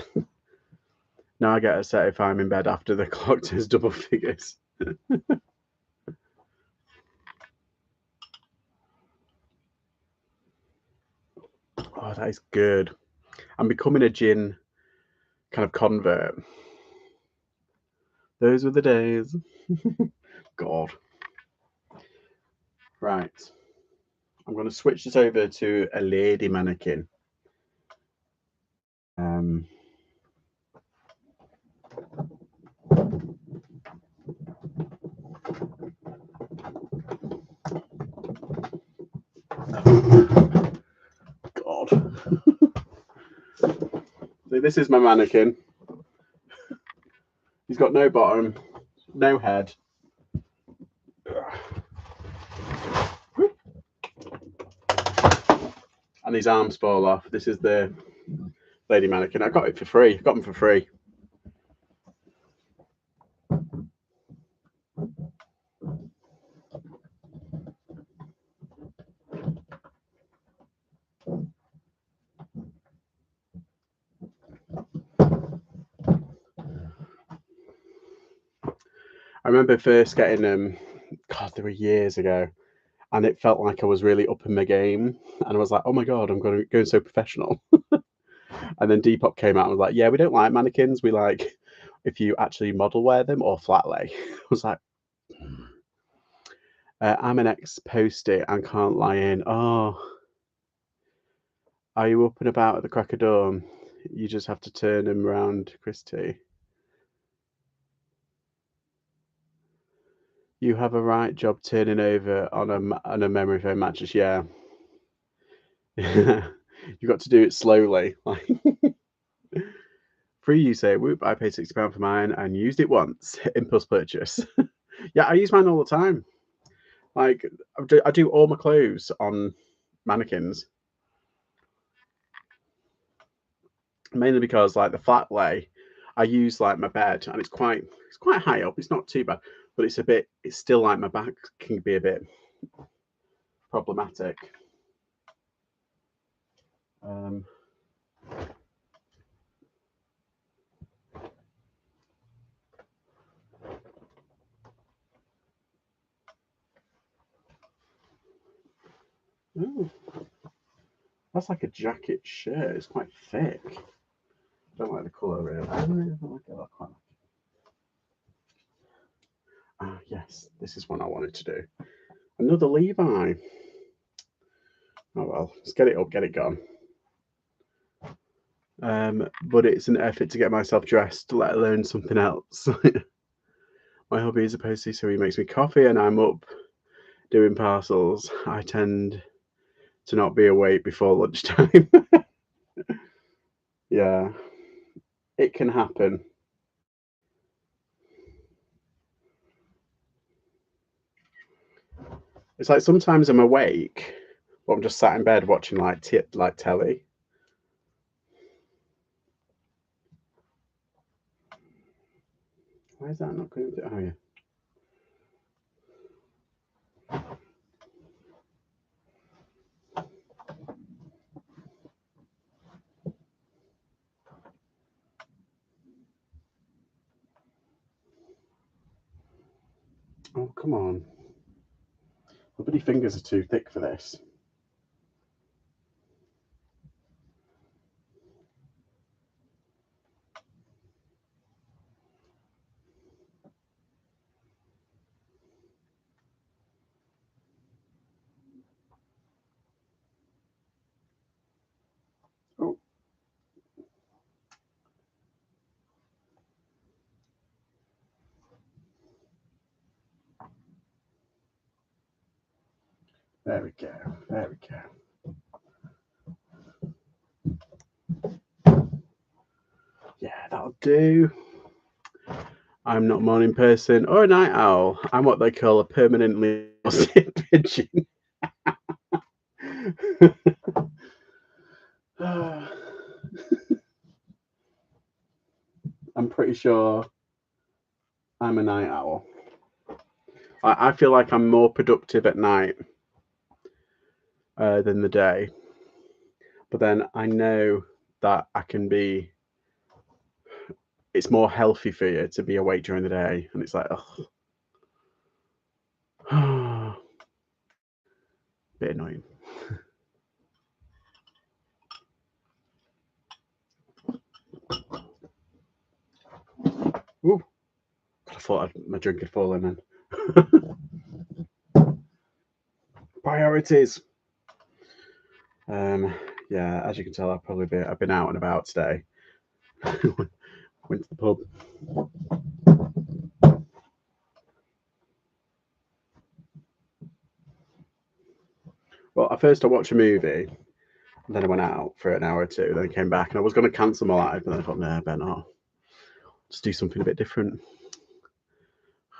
Now I get upset if I'm in bed after the clock turns double figures. Oh, that is good. I'm becoming a gin kind of convert. Those were the days. God. Right. I'm going to switch this over to a lady mannequin. God. So this is my mannequin. He's got no bottom, no head. And his arms fall off. This is the lady mannequin. I got it for free. Got them for free. I remember first getting God, they were years ago, and it felt like I was really up in my game, and I was like, oh my god, I'm going so professional. And then Depop came out and was like, yeah, we don't like mannequins. We like if you actually model wear them or flat lay. I was like, I'm an ex-postie and can't lie in. Oh, are you up and about at the crack of dawn? You just have to turn him round, Christy. You have a right job turning over on a memory foam mattress. Yeah, you got to do it slowly. Like free, you say. Whoop! I paid £60 for mine and used it once. Impulse purchase. Yeah, I use mine all the time. Like I do all my clothes on mannequins, mainly because like the flat lay, I use like my bed, and it's quite high up. It's not too bad, but it's still like my back can be a bit problematic. Um, ooh, that's like a jacket shirt. It's quite thick. Don't like the colour really. I don't like it. I quite like it. Ah, yes, this is one I wanted to do. Another Levi. Oh well, let's get it up, get it gone. But it's an effort to get myself dressed, let alone something else. My hubby is a postie, so he makes me coffee, and I'm up doing parcels. I tend to not be awake before lunchtime. Yeah, it can happen. It's like sometimes I'm awake, but I'm just sat in bed watching like telly. Why is that not going to? Oh yeah. Oh come on. My bloody fingers are too thick for this. Oh, there we go. There we go. Yeah, that'll do. I'm not a morning person or a night owl. I'm what they call a permanently exhausted pigeon. I'm pretty sure I'm a night owl. I feel like I'm more productive at night than the day. But then I know that it's more healthy for you to be awake during the day. And it's like, oh, bit annoying. Ooh, I thought my drink had fallen then. Priorities. Yeah, as you can tell, I've been out and about today. Went to the pub. Well, at first I watched a movie, and then I went out for an hour or two, then I came back, and I was going to cancel my live, but then I thought, no, I better not. Just do something a bit different.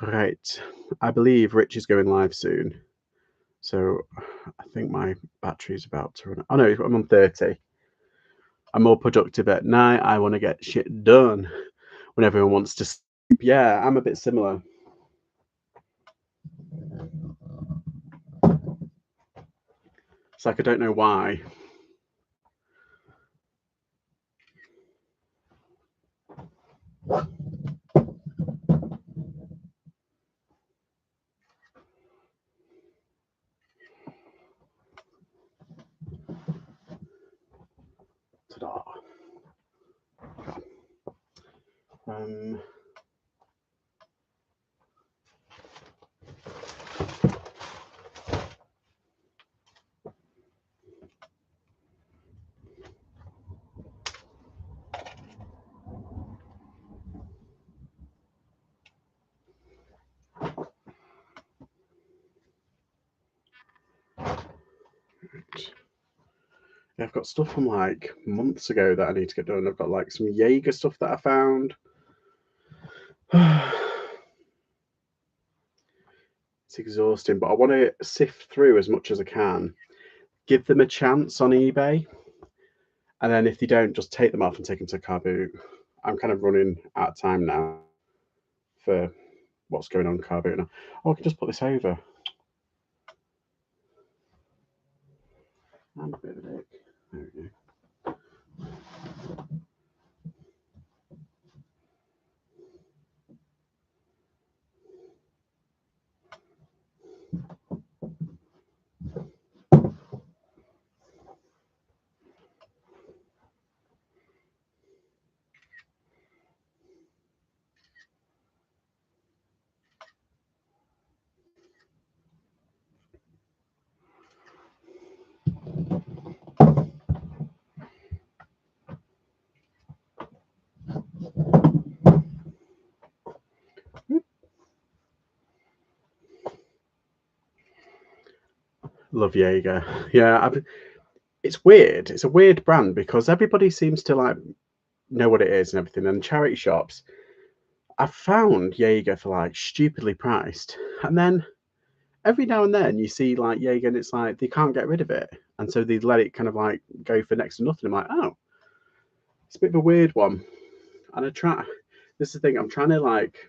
Right, I believe Rich is going live soon, so I think my battery's about to run. Oh no, I'm on 30. I'm more productive at night. I want to get shit done when everyone wants to sleep. Yeah, I'm a bit similar. It's like I don't know why. Yeah, I've got stuff from like months ago that I need to get done. I've got like some Jaeger stuff that I found. It's exhausting, but I want to sift through as much as I can, give them a chance on eBay, and then if they don't, just take them off and take them to car boot. I'm kind of running out of time now for what's going on car boot now. Oh, I can just put this over. I'm a bit of a dick. There we go. Love Jaeger. Yeah, it's weird. It's a weird brand because everybody seems to like know what it is and everything. And charity shops, I've found Jaeger for like stupidly priced, and then every now and then you see like Jaeger and it's like they can't get rid of it, and so they let it kind of like go for next to nothing. I'm like, oh, it's a bit of a weird one. And this is the thing, I'm trying to like,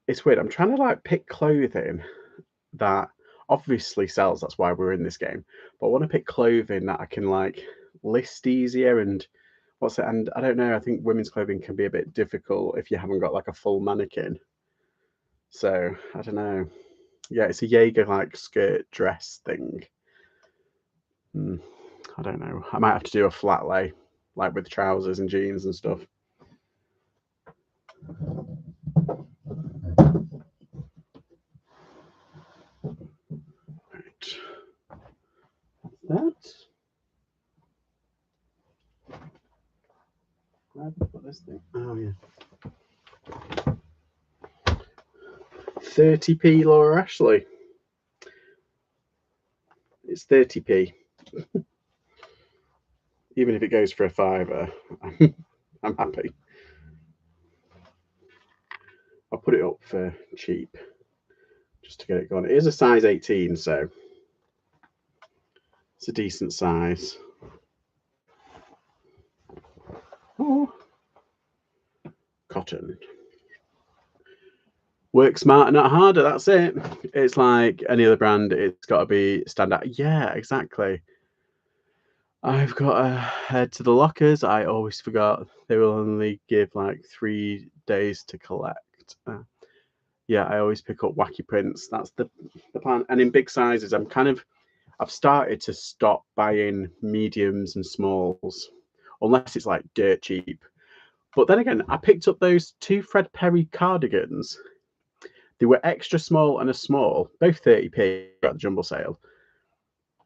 it's weird. I'm trying to like pick clothing that obviously sells. That's why we're in this game. But I want to pick clothing that I can like list easier and what's it? And I don't know. I think women's clothing can be a bit difficult if you haven't got like a full mannequin. So I don't know. Yeah, it's a Jaeger like skirt dress thing. I don't know. I might have to do a flat lay, like with trousers and jeans and stuff. Right. That. Where did I put this thing? Oh yeah. 30p, Laura Ashley. It's 30p. Even if it goes for a fiver, I'm happy. I'll put it up for cheap just to get it going. It is a size 18, so it's a decent size. Oh, cotton. Work smarter, not harder. That's it. It's like any other brand. It's got to be standout. Yeah, exactly. I've got to head to the lockers. I always forgot they will only give like 3 days to collect. Yeah, I always pick up wacky prints. That's the plan. And in big sizes, I've started to stop buying mediums and smalls, unless it's like dirt cheap. But then again, I picked up those 2 Fred Perry cardigans. They were extra small and a small, both 30p at the jumble sale.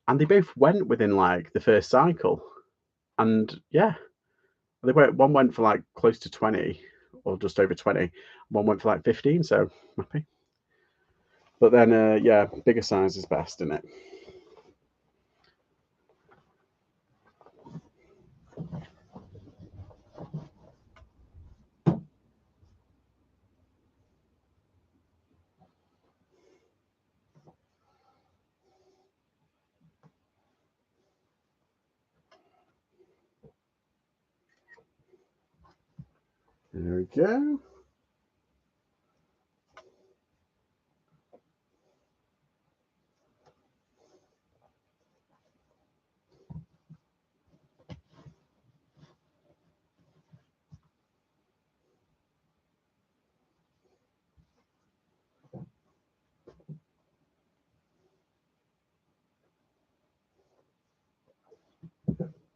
And they both went within like the first cycle. And yeah, one went for like close to 20 or just over 20. One went for like 15, so I'm happy. But then, yeah, bigger size is best, isn't it? There we go.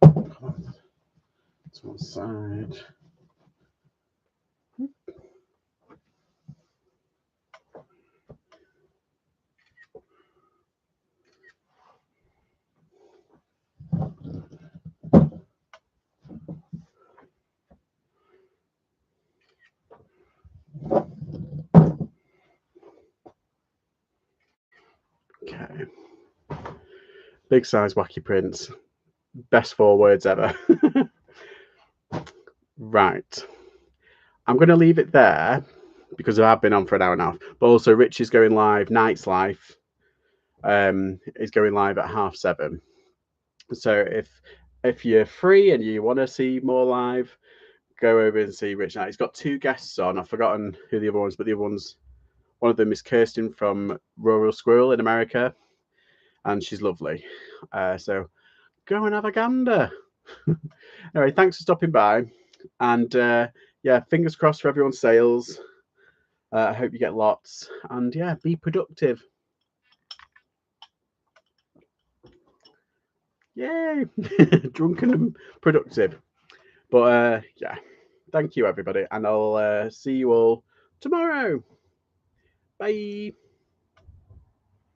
Come on. To one side. Big size wacky prints. Best 4 words ever. Right. I'm going to leave it there because I've been on for an hour and a half. But also, Rich is going live. Night's Life is going live at 7:30. So if you're free and you want to see more live, go over and see Rich. Now he's got 2 guests on. I've forgotten who the other ones, but the other ones, one of them is Kirsten from Rural Squirrel in America, and she's lovely. So go and have a gander. Anyway, thanks for stopping by, and yeah, fingers crossed for everyone's sales. I hope you get lots, and yeah, be productive. Yay! Drunken and productive. But yeah, thank you everybody, and I'll see you all tomorrow. Bye.